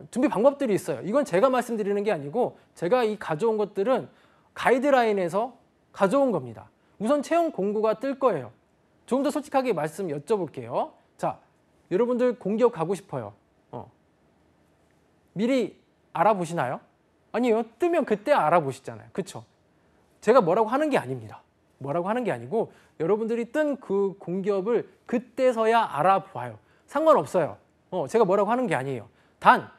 A: 준비 방법들이 있어요. 이건 제가 말씀드리는 게 아니고 제가 이 가져온 것들은 가이드라인에서 가져온 겁니다. 우선 채용 공고가 뜰 거예요. 조금 더 솔직하게 말씀 여쭤볼게요. 자, 여러분들 공기업 가고 싶어요. 미리 알아보시나요? 아니요. 뜨면 그때 알아보시잖아요. 그렇죠? 제가 뭐라고 하는 게 아닙니다. 뭐라고 하는 게 아니고 여러분들이 뜬 그 공기업을 그때서야 알아봐요. 상관없어요. 제가 뭐라고 하는 게 아니에요. 단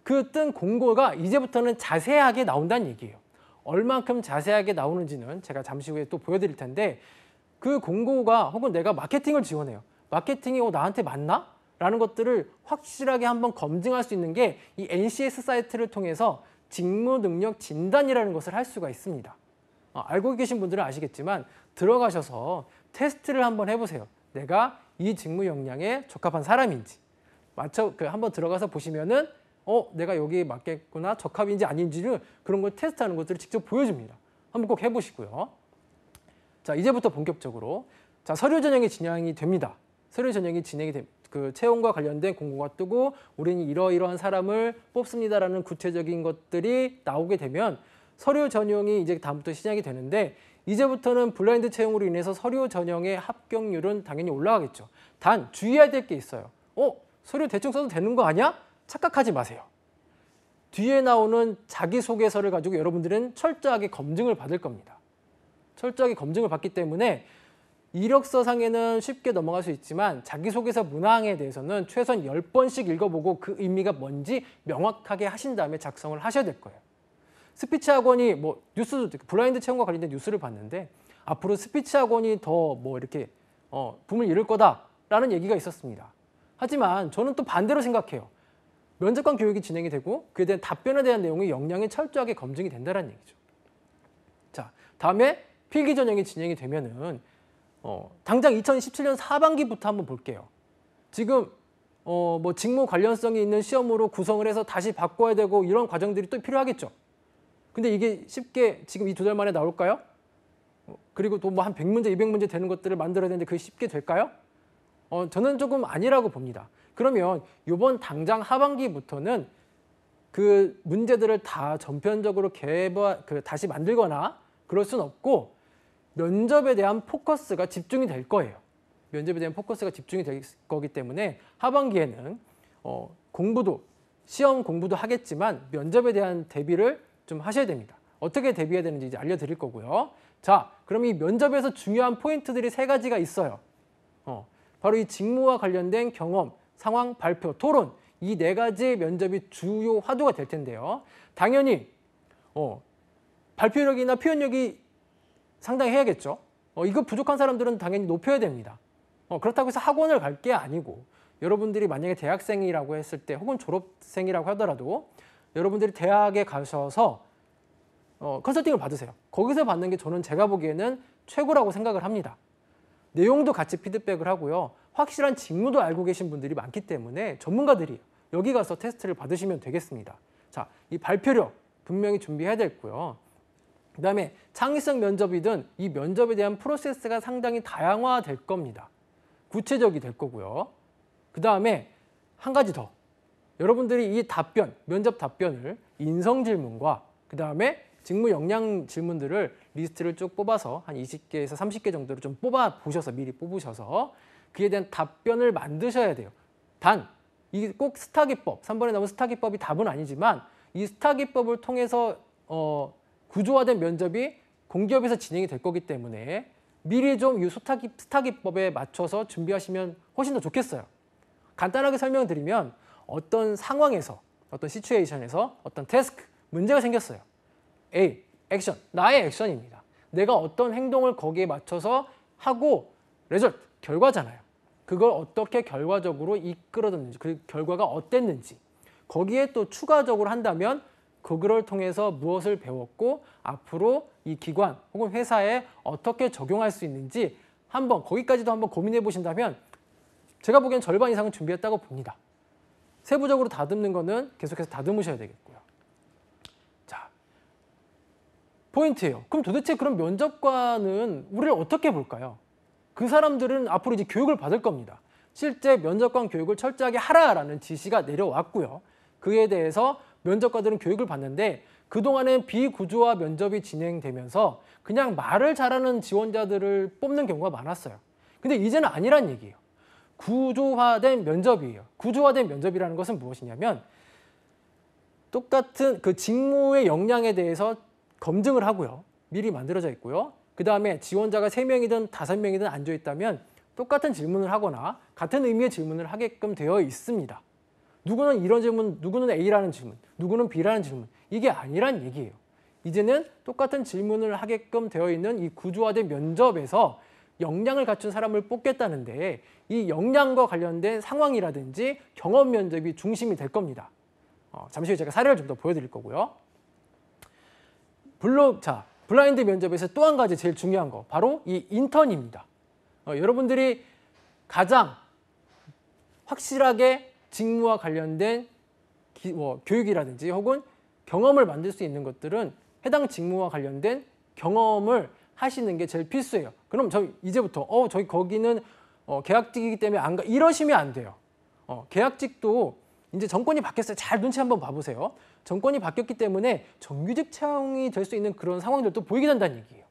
A: 그 뜬 공고가 이제부터는 자세하게 나온다는 얘기예요. 얼만큼 자세하게 나오는지는 제가 잠시 후에 또 보여드릴 텐데 그 공고가 혹은 내가 마케팅을 지원해요. 마케팅이 나한테 맞나? 라는 것들을 확실하게 한번 검증할 수 있는 게 이 NCS 사이트를 통해서 직무 능력 진단이라는 것을 할 수가 있습니다. 알고 계신 분들은 아시겠지만 들어가셔서 테스트를 한번 해보세요. 내가 이 직무 역량에 적합한 사람인지 한번 들어가서 보시면은 내가 여기에 맞겠구나, 적합인지 아닌지를 그런 걸 테스트하는 것들을 직접 보여줍니다. 한번 꼭 해보시고요. 자, 이제부터 본격적으로 서류 전형이 진행이 됩니다. 서류 전형이 그 채용과 관련된 공고가 뜨고 우리는 이러이러한 사람을 뽑습니다라는 구체적인 것들이 나오게 되면 서류 전형이 이제 다음부터 시작이 되는데 이제부터는 블라인드 채용으로 인해서 서류 전형의 합격률은 당연히 올라가겠죠. 단 주의해야 될 게 있어요. 서류 대충 써도 되는 거 아니야? 착각하지 마세요. 뒤에 나오는 자기소개서를 가지고 여러분들은 철저하게 검증을 받을 겁니다. 철저하게 검증을 받기 때문에 이력서상에는 쉽게 넘어갈 수 있지만 자기소개서 문항에 대해서는 최소한 10번씩 읽어보고 그 의미가 뭔지 명확하게 하신 다음에 작성을 하셔야 될 거예요. 스피치 학원이 뉴스, 블라인드 채용과 관련된 뉴스를 봤는데 앞으로 스피치 학원이 더 이렇게 붐을 이룰 거다라는 얘기가 있었습니다. 하지만 저는 또 반대로 생각해요. 면접관 교육이 진행이 되고 그에 대한 답변에 대한 내용이 역량이 철저하게 검증이 된다는 얘기죠. 자, 다음에 필기 전형이 진행이 되면은 당장 2017년 하반기부터 한번 볼게요. 지금 직무 관련성이 있는 시험으로 구성을 해서 다시 바꿔야 되고 이런 과정들이 또 필요하겠죠. 근데 이게 쉽게 지금 이 2달 만에 나올까요? 그리고 또 한 100문제, 200문제 되는 것들을 만들어야 되는데 그게 쉽게 될까요? 저는 조금 아니라고 봅니다. 그러면 이번 당장 하반기부터는 그 문제들을 다 전편적으로 다시 만들거나 그럴 순 없고 면접에 대한 포커스가 집중이 될 거예요. 면접에 대한 포커스가 집중이 될 거기 때문에 하반기에는 시험 공부도 하겠지만 면접에 대한 대비를 좀 하셔야 됩니다. 어떻게 대비해야 되는지 이제 알려드릴 거고요. 자, 그럼 이 면접에서 중요한 포인트들이 3가지가 있어요. 바로 이 직무와 관련된 경험, 상황, 발표, 토론 이 4가지 면접이 주요 화두가 될 텐데요. 당연히 발표력이나 표현력이 상당히 해야겠죠. 이거 부족한 사람들은 당연히 높여야 됩니다. 그렇다고 해서 학원을 갈 게 아니고 여러분들이 만약에 대학생이라고 했을 때 혹은 졸업생이라고 하더라도 여러분들이 대학에 가셔서 컨설팅을 받으세요. 거기서 받는 게 저는 제가 보기에는 최고라고 생각을 합니다. 내용도 같이 피드백을 하고요. 확실한 직무도 알고 계신 분들이 많기 때문에 전문가들이 여기 가서 테스트를 받으시면 되겠습니다. 자, 이 발표력 분명히 준비해야 되고요. 그다음에 창의성 면접이든 이 면접에 대한 프로세스가 상당히 다양화될 겁니다. 구체적이 될 거고요. 그다음에 한 가지 더. 여러분들이 이 답변, 면접 답변을 인성 질문과 그다음에 직무 역량 질문들을 리스트를 쭉 뽑아서 한 20개에서 30개 정도를 좀 뽑아 보셔서 미리 뽑으셔서 그에 대한 답변을 만드셔야 돼요. 단 이게 꼭 스타 기법, 3번에 나온 스타 기법이 답은 아니지만 이 스타 기법을 통해서 구조화된 면접이 공기업에서 진행이 될 거기 때문에 미리 좀 이 스타 기법에 맞춰서 준비하시면 훨씬 더 좋겠어요. 간단하게 설명드리면 어떤 상황에서, 어떤 시츄에이션에서 어떤 태스크, 문제가 생겼어요. A, 액션, 나의 액션입니다. 내가 어떤 행동을 거기에 맞춰서 하고 리절트, 결과잖아요. 그걸 어떻게 결과적으로 이끌어냈는지, 그 결과가 어땠는지 거기에 또 추가적으로 한다면 그걸 통해서 무엇을 배웠고 앞으로 이 기관 혹은 회사에 어떻게 적용할 수 있는지 한번 거기까지도 한번 고민해 보신다면 제가 보기엔 절반 이상은 준비했다고 봅니다. 세부적으로 다듬는 거는 계속해서 다듬으셔야 되겠고요. 자, 포인트예요. 그럼 도대체 그런 면접관은 우리를 어떻게 볼까요? 그 사람들은 앞으로 이제 교육을 받을 겁니다. 실제 면접관 교육을 철저하게 하라라는 지시가 내려왔고요. 그에 대해서 면접관들은 교육을 받는데 그동안엔 비구조화 면접이 진행되면서 그냥 말을 잘하는 지원자들을 뽑는 경우가 많았어요. 근데 이제는 아니란 얘기예요. 구조화된 면접이에요. 구조화된 면접이라는 것은 무엇이냐면 똑같은 그 직무의 역량에 대해서 검증을 하고요. 미리 만들어져 있고요. 그 다음에 지원자가 3명이든 5명이든 앉아있다면 똑같은 질문을 하거나 같은 의미의 질문을 하게끔 되어 있습니다. 누구는 이런 질문, 누구는 A라는 질문, 누구는 B라는 질문. 이게 아니란 얘기예요. 이제는 똑같은 질문을 하게끔 되어 있는 이 구조화된 면접에서 역량을 갖춘 사람을 뽑겠다는데 이 역량과 관련된 상황이라든지 경험 면접이 중심이 될 겁니다. 잠시 후에 제가 사례를 좀 더 보여드릴 거고요. 블라인드 면접에서 또 한 가지 제일 중요한 거 바로 이 인턴입니다. 여러분들이 가장 확실하게 직무와 관련된 교육이라든지 혹은 경험을 만들 수 있는 것들은 해당 직무와 관련된 경험을 하시는 게 제일 필수예요. 그럼 저희 이제부터 저희 거기는 계약직이기 때문에 안 가 이러시면 안 돼요. 계약직도 이제 정권이 바뀌었어요. 잘 눈치 한번 봐보세요. 정권이 바뀌었기 때문에 정규직 채용이 될 수 있는 그런 상황들도 보이게 된다는 얘기예요.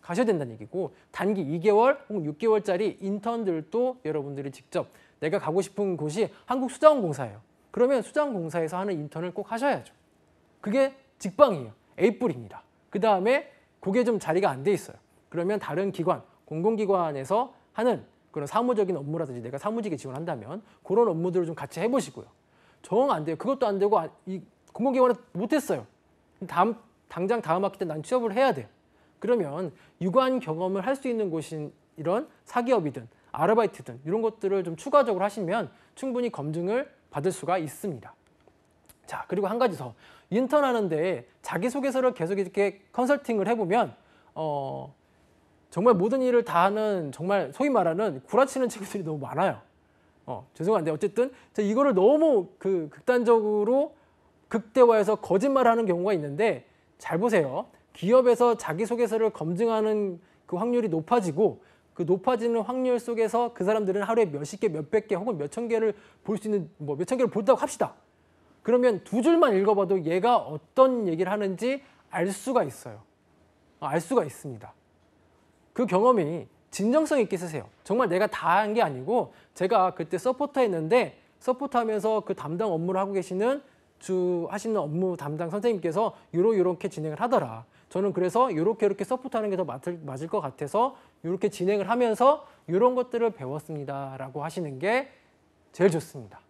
A: 가셔야 된다는 얘기고 단기 2개월 혹은 6개월짜리 인턴들도 여러분들이 직접 내가 가고 싶은 곳이 한국수자원공사예요. 그러면 수자원공사에서 하는 인턴을 꼭 하셔야죠. 그게 직방이에요. A뿔입니다. 그 다음에 그게 좀 자리가 안 돼 있어요. 그러면 다른 기관, 공공기관에서 하는 그런 사무적인 업무라든지 내가 사무직에 지원한다면 그런 업무들을 좀 같이 해보시고요. 정 안 돼요. 그것도 안 되고 이 공공기관에 못했어요. 당장 다음 학기 때 난 취업을 해야 돼요. 그러면 유관 경험을 할 수 있는 곳인 이런 사기업이든 아르바이트든 이런 것들을 좀 추가적으로 하시면 충분히 검증을 받을 수가 있습니다. 자, 그리고 한 가지 더. 인턴 하는데 자기소개서를 계속 이렇게 컨설팅을 해보면 정말 모든 일을 다 하는 정말 소위 말하는 구라치는 친구들이 너무 많아요. 죄송한데 어쨌든 이거를 너무 극단적으로 극대화해서 거짓말하는 경우가 있는데 잘 보세요. 기업에서 자기소개서를 검증하는 그 확률이 높아지고 그 높아지는 확률 속에서 그 사람들은 하루에 몇십 개, 몇백 개 혹은 몇천 개를 볼 수 있는 몇천 개를 본다고 합시다. 그러면 2줄만 읽어봐도 얘가 어떤 얘기를 하는지 알 수가 있어요. 알 수가 있습니다. 그 경험이 진정성 있게 쓰세요. 정말 내가 다 한 게 아니고 제가 그때 서포터 했는데 서포터 하면서 그 담당 업무를 하고 계시는 하시는 업무 담당 선생님께서 요렇게 진행을 하더라. 저는 그래서 요렇게 서포트하는 게 더 맞을 것 같아서 요렇게 진행을 하면서 이런 것들을 배웠습니다. 라고 하시는 게 제일 좋습니다.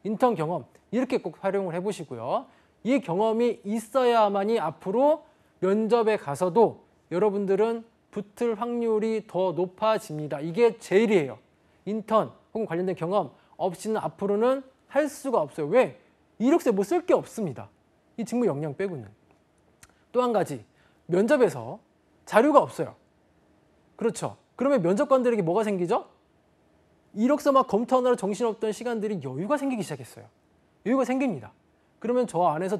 A: 인턴 경험 이렇게 꼭 활용을 해보시고요. 이 경험이 있어야만이 앞으로 면접에 가서도 여러분들은 붙을 확률이 더 높아집니다. 이게 제일이에요. 인턴 혹은 관련된 경험 없이는 앞으로는 할 수가 없어요. 왜? 이력서에 뭐 쓸 게 없습니다. 이 직무 역량 빼고는. 또 한 가지, 면접에서 자료가 없어요. 그렇죠. 그러면 면접관들에게 뭐가 생기죠? 이력서 막 검토하느라 정신없던 시간들이 여유가 생기기 시작했어요. 여유가 생깁니다. 그러면 저 안에서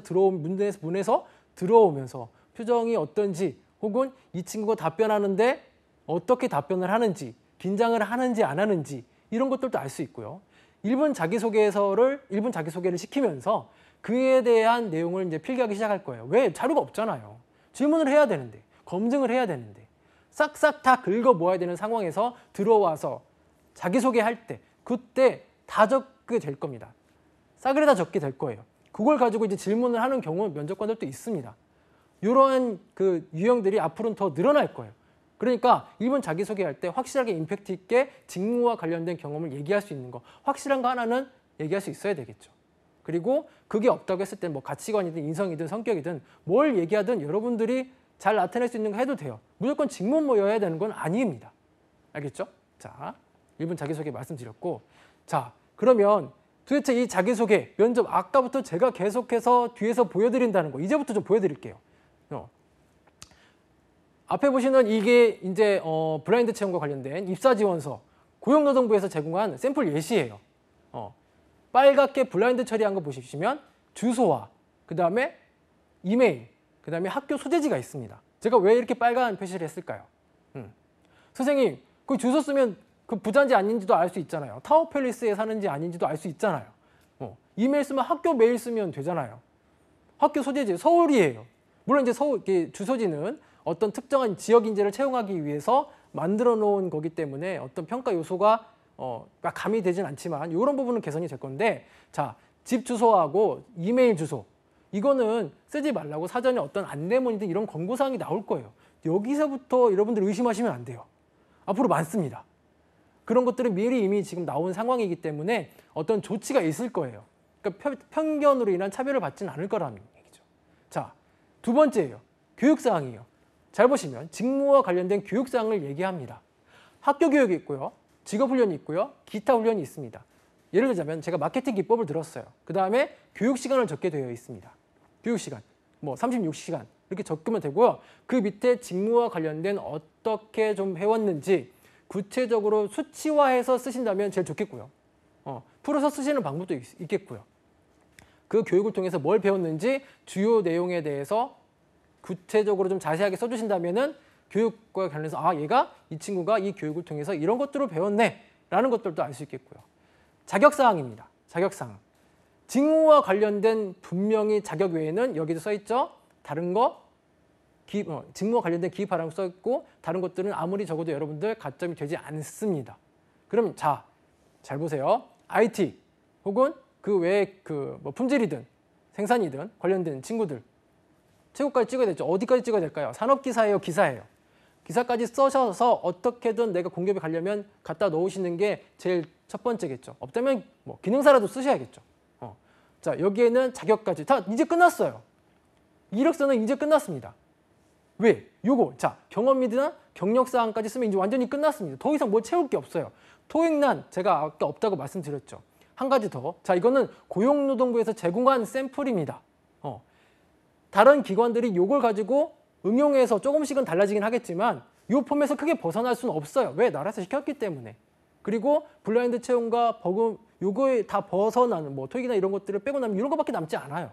A: 문에서 들어오면서 표정이 어떤지, 혹은 이 친구가 답변하는데 어떻게 답변을 하는지, 긴장을 하는지 안 하는지, 이런 것들도 알 수 있고요. 1분 자기소개를 시키면서 그에 대한 내용을 이제 필기하기 시작할 거예요. 왜? 자료가 없잖아요. 질문을 해야 되는데, 검증을 해야 되는데, 싹싹 다 긁어 모아야 되는 상황에서 들어와서 자기소개할 때, 그때 다 적게 될 겁니다. 싸그리 다 적게 될 거예요. 그걸 가지고 이제 질문을 하는 경우 면접관들도 있습니다. 이러한 그 유형들이 앞으로는 더 늘어날 거예요. 그러니까 1분 자기소개할 때 확실하게 임팩트 있게 직무와 관련된 경험을 얘기할 수 있는 거, 확실한 거 하나는 얘기할 수 있어야 되겠죠. 그리고 그게 없다고 했을 때 뭐 가치관이든 인성이든 성격이든 뭘 얘기하든 여러분들이 잘 나타낼 수 있는 거 해도 돼요. 무조건 직무모여야 되는 건 아닙니다. 알겠죠? 자, 1분 자기소개 말씀드렸고, 자, 그러면 도대체 이 자기소개, 면접, 아까부터 제가 계속해서 뒤에서 보여드린다는 거, 이제부터 좀 보여드릴게요. 앞에 보시는 이게 이제 블라인드 채용과 관련된 입사지원서, 고용노동부에서 제공한 샘플 예시예요. 빨갛게 블라인드 처리한 거 보시면 주소와 그 다음에 이메일, 그 다음에 학교 소재지가 있습니다. 제가 왜 이렇게 빨간 표시를 했을까요? 선생님, 그 주소 쓰면 그 부자인지 아닌지도 알 수 있잖아요. 타워팰리스에 사는지 아닌지도 알 수 있잖아요. 이메일 쓰면 학교 메일 쓰면 되잖아요. 학교 소재지, 서울이에요. 물론 이제 서울 주소지는 어떤 특정한 지역 인재를 채용하기 위해서 만들어 놓은 거기 때문에 어떤 평가 요소가 가미되진 않지만 이런 부분은 개선이 될 건데, 자, 집 주소하고 이메일 주소, 이거는 쓰지 말라고 사전에 어떤 안내문이든 이런 권고사항이 나올 거예요. 여기서부터 여러분들 의심하시면 안 돼요. 앞으로 많습니다. 그런 것들은 미리 이미 지금 나온 상황이기 때문에 어떤 조치가 있을 거예요. 그러니까 편견으로 인한 차별을 받지는 않을 거라는 얘기죠. 자, 두 번째예요. 교육사항이에요. 잘 보시면 직무와 관련된 교육사항을 얘기합니다. 학교 교육이 있고요. 직업훈련이 있고요. 기타 훈련이 있습니다. 예를 들자면 제가 마케팅 기법을 들었어요. 그 다음에 교육시간을 적게 되어 있습니다. 교육시간, 뭐 36시간 이렇게 적으면 되고요. 그 밑에 직무와 관련된 어떻게 좀 해왔는지 구체적으로 수치화해서 쓰신다면 제일 좋겠고요. 풀어서 쓰시는 방법도 있겠고요. 그 교육을 통해서 뭘 배웠는지 주요 내용에 대해서 구체적으로 좀 자세하게 써주신다면은 교육과 관련해서 얘가 이 친구가 이 교육을 통해서 이런 것들을 배웠네 라는 것들도 알 수 있겠고요. 자격사항입니다. 자격사항. 직무와 관련된 분명히 자격 외에는 여기도 써있죠. 다른 거 직무와 관련된 기입하라고 써있고 다른 것들은 아무리 적어도 여러분들 가점이 되지 않습니다. 그럼 자, 잘 보세요. IT 혹은 그 외에 뭐 품질이든 생산이든 관련된 친구들 최고까지 찍어야 되죠. 어디까지 찍어야 될까요? 산업기사예요, 기사예요. 기사까지 써셔서 어떻게든 내가 공기업에 가려면 갖다 놓으시는 게 제일 첫 번째겠죠. 없다면 뭐 기능사라도 쓰셔야겠죠. 자, 여기에는 자격까지 다 이제 끝났어요. 이력서는 이제 끝났습니다. 왜? 요거 자, 경험이나 경력사항까지 쓰면 이제 완전히 끝났습니다. 더 이상 뭐 채울 게 없어요. 토익난 제가 아까 없다고 말씀드렸죠. 한 가지 더. 자, 이거는 고용노동부에서 제공한 샘플입니다. 다른 기관들이 요걸 가지고 응용해서 조금씩은 달라지긴 하겠지만 요 폼에서 크게 벗어날 수는 없어요. 왜? 나라에서 시켰기 때문에. 그리고 블라인드 채용과 버금 요거에 다 벗어나는 뭐 토익이나 이런 것들을 빼고 나면 이런 거밖에 남지 않아요.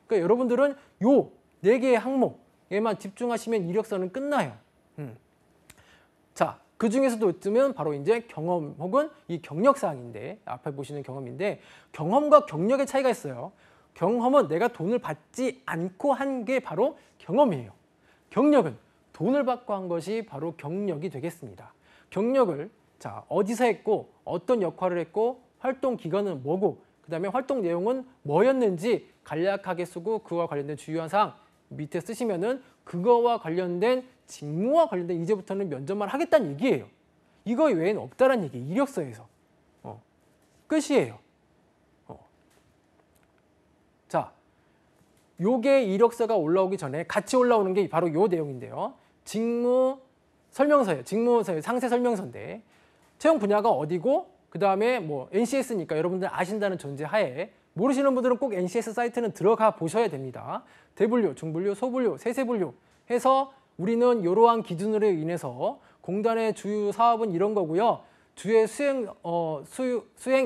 A: 그러니까 여러분들은 요 4개의 항목에만 집중하시면 이력서는 끝나요. 자, 그 중에서도 어쩌면 바로 이제 경험 혹은 이 경력사항인데 앞에 보시는 경험인데 경험과 경력의 차이가 있어요. 경험은 내가 돈을 받지 않고 한 게 바로 경험이에요. 경력은 돈을 받고 한 것이 바로 경력이 되겠습니다. 경력을 자, 어디서 했고 어떤 역할을 했고 활동 기간은 뭐고 그 다음에 활동 내용은 뭐였는지 간략하게 쓰고 그와 관련된 주요한 사항 밑에 쓰시면은 그거와 관련된 직무와 관련된 이제부터는 면접만 하겠다는 얘기예요. 이거 외에는 없다는 얘기, 이력서에서. 끝이에요. 자, 요게 이력서가 올라오기 전에 같이 올라오는 게 바로 요 내용인데요. 직무 설명서예요. 직무서의 상세 설명서인데 채용 분야가 어디고 그 다음에 뭐 NCS니까 여러분들 아신다는 전제 하에 모르시는 분들은 꼭 NCS 사이트는 들어가 보셔야 됩니다. 대분류, 중분류, 소분류, 세세분류 해서 우리는 이러한 기준으로 인해서 공단의 주요 사업은 이런 거고요. 주의 수행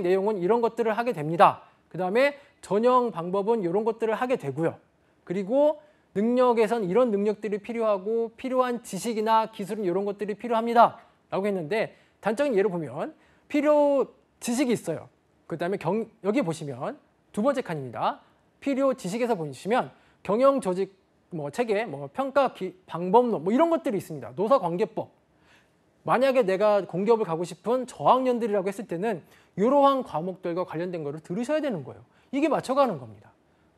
A: 내용은 이런 것들을 하게 됩니다. 그 다음에 전형 방법은 이런 것들을 하게 되고요. 그리고 능력에선 이런 능력들이 필요하고 필요한 지식이나 기술은 이런 것들이 필요합니다. 라고 했는데 단적인 예를 보면 필요 지식이 있어요. 그 다음에 여기 보시면 두 번째 칸입니다. 필요 지식에서 보시면 경영 조직 체계, 평가 방법론 이런 것들이 있습니다. 노사관계법. 만약에 내가 공기업을 가고 싶은 저학년들이라고 했을 때는 이러한 과목들과 관련된 거를 들으셔야 되는 거예요. 이게 맞춰가는 겁니다.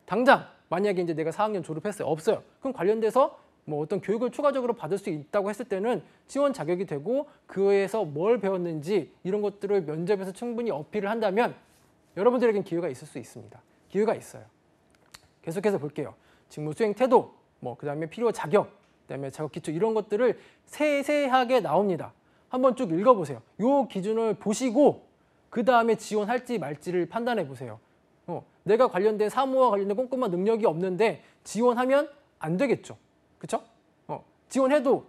A: 당장 만약에 이제 내가 4학년 졸업했어요. 없어요. 그럼 관련돼서 어떤 교육을 추가적으로 받을 수 있다고 했을 때는 지원 자격이 되고 그에서 뭘 배웠는지 이런 것들을 면접에서 충분히 어필을 한다면 여러분들에겐 기회가 있을 수 있습니다. 기회가 있어요. 계속해서 볼게요. 직무 수행 태도, 그다음에 필요 자격, 그다음에 작업 기초 이런 것들을 세세하게 나옵니다. 한번 쭉 읽어보세요. 이 기준을 보시고 그 다음에 지원할지 말지를 판단해 보세요. 내가 관련된 사무와 관련된 꼼꼼한 능력이 없는데 지원하면 안 되겠죠. 그렇죠? 지원해도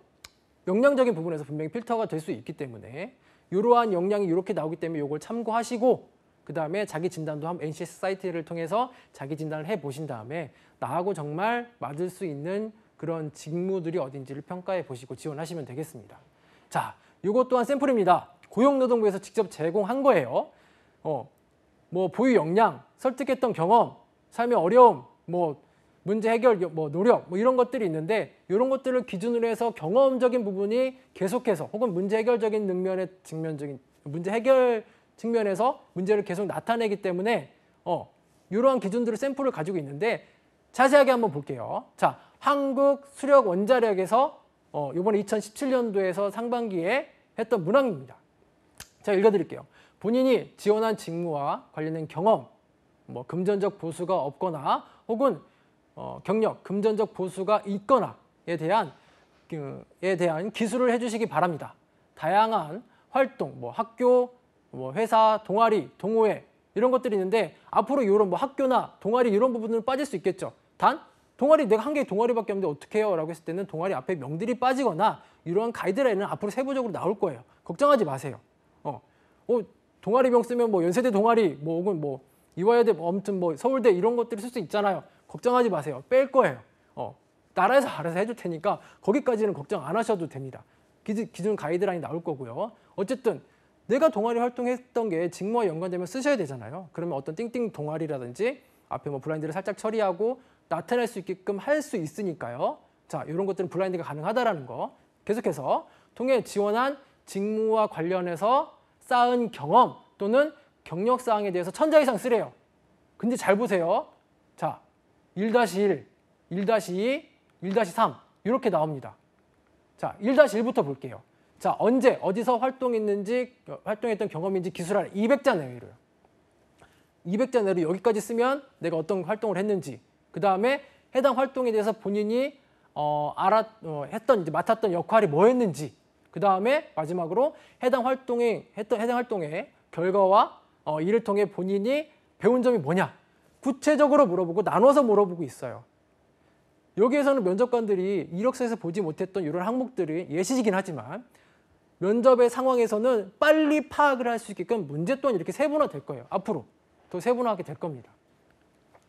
A: 역량적인 부분에서 분명히 필터가 될 수 있기 때문에 이러한 역량이 이렇게 나오기 때문에 이걸 참고하시고 그 다음에 자기 진단도 한번 NCS 사이트를 통해서 자기 진단을 해보신 다음에 나하고 정말 맞을 수 있는 그런 직무들이 어딘지를 평가해 보시고 지원하시면 되겠습니다. 자, 이것 또한 샘플입니다. 고용노동부에서 직접 제공한 거예요. 보유 역량, 설득했던 경험, 삶의 어려움, 문제 해결, 노력, 이런 것들이 있는데 이런 것들을 기준으로 해서 경험적인 부분이 계속해서 혹은 문제 해결적인 문제 해결 측면에서 문제를 계속 나타내기 때문에 이러한 기준들을 샘플을 가지고 있는데 자세하게 한번 볼게요. 자, 한국 수력 원자력에서 이번에 2017년도에서 상반기에 했던 문항입니다. 제가 읽어드릴게요. 본인이 지원한 직무와 관련된 경험, 금전적 보수가 없거나 혹은 경력, 금전적 보수가 있거나에 대한 기술을 해주시기 바랍니다. 다양한 활동, 학교, 회사, 동아리, 동호회 이런 것들이 있는데 앞으로 이런 학교나 동아리 이런 부분은 빠질 수 있겠죠. 단 동아리 내가 한 개의 동아리밖에 없는데 어떻게 해요? 라고 했을 때는 동아리 앞에 명들이 빠지거나 이러한 가이드라인은 앞으로 세부적으로 나올 거예요. 걱정하지 마세요. 동아리명 쓰면 연세대 동아리 혹은 이화여대 아무튼 서울대 이런 것들을 쓸 수 있잖아요. 걱정하지 마세요. 뺄 거예요. 나라에서 알아서 해줄 테니까 거기까지는 걱정 안 하셔도 됩니다. 기준 가이드라인이 나올 거고요. 어쨌든 내가 동아리 활동했던 게 직무와 연관되면 쓰셔야 되잖아요. 그러면 어떤 띵띵 동아리라든지 앞에 블라인드를 살짝 처리하고 나타낼 수 있게끔 할 수 있으니까요. 자, 이런 것들은 블라인드가 가능하다라는 거. 계속해서 통해 지원한 직무와 관련해서 쌓은 경험 또는 경력 사항에 대해서 1000자 이상 쓰래요. 근데 잘 보세요. 자, 1-1, 1-2, 1-3 이렇게 나옵니다. 자, 1-1부터 볼게요. 자, 언제 어디서 활동했던 경험인지 기술하래 200자 내외로요. 200자 내로 여기까지 쓰면 내가 어떤 활동을 했는지 그 다음에 해당 활동에 대해서 본인이 맡았던 역할이 뭐였는지 그 다음에 마지막으로 해당 활동의 결과와 이를 통해 본인이 배운 점이 뭐냐 구체적으로 물어보고 나눠서 물어보고 있어요. 여기에서는 면접관들이 이력서에서 보지 못했던 이런 항목들이 예시이긴 하지만 면접의 상황에서는 빨리 파악을 할 수 있게끔 문제 또한 이렇게 세분화 될 거예요. 앞으로 더 세분화하게 될 겁니다.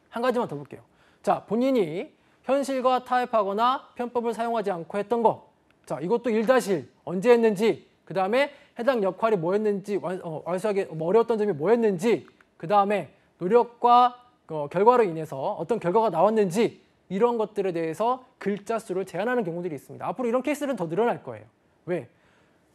A: 한 가지만 더 볼게요. 자, 본인이 현실과 타협하거나 편법을 사용하지 않고 했던 거. 자, 이것도 1-1 언제 했는지 그 다음에 해당 역할이 뭐였는지 완수하게 어려웠던 점이 뭐였는지 그 다음에 노력과 결과로 인해서 어떤 결과가 나왔는지 이런 것들에 대해서 글자 수를 제한하는 경우들이 있습니다. 앞으로 이런 케이스는 더 늘어날 거예요. 왜?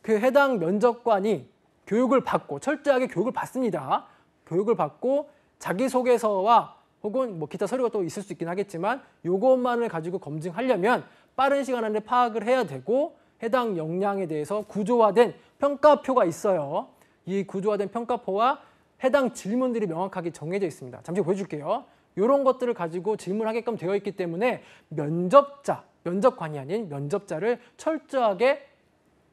A: 그 해당 면접관이 교육을 받고 철저하게 교육을 받습니다. 교육을 받고 자기소개서와 혹은 기타 서류가 또 있을 수 있긴 하겠지만 이것만을 가지고 검증하려면 빠른 시간 안에 파악을 해야 되고 해당 역량에 대해서 구조화된 평가표가 있어요. 이 구조화된 평가표와 해당 질문들이 명확하게 정해져 있습니다. 잠시 보여줄게요. 이런 것들을 가지고 질문하게끔 되어 있기 때문에 면접관이 아닌 면접자를 철저하게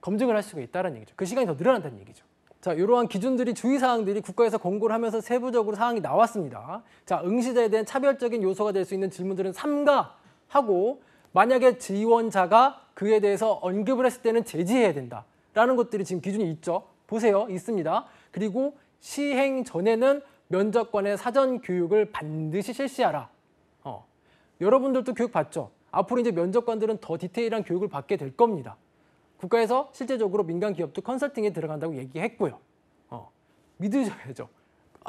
A: 검증을 할 수가 있다는 얘기죠. 그 시간이 더 늘어난다는 얘기죠. 자, 자, 이러한 기준들이 주의사항들이 국가에서 권고를 하면서 세부적으로 사항이 나왔습니다. 자, 응시자에 대한 차별적인 요소가 될 수 있는 질문들은 삼가하고 만약에 지원자가 그에 대해서 언급을 했을 때는 제지해야 된다라는 것들이 지금 기준이 있죠. 보세요. 있습니다. 그리고 시행 전에는 면접관의 사전 교육을 반드시 실시하라. 여러분들도 교육 받죠. 앞으로 이제 면접관들은 더 디테일한 교육을 받게 될 겁니다. 국가에서 실제적으로 민간 기업도 컨설팅에 들어간다고 얘기했고요. 믿으셔야죠.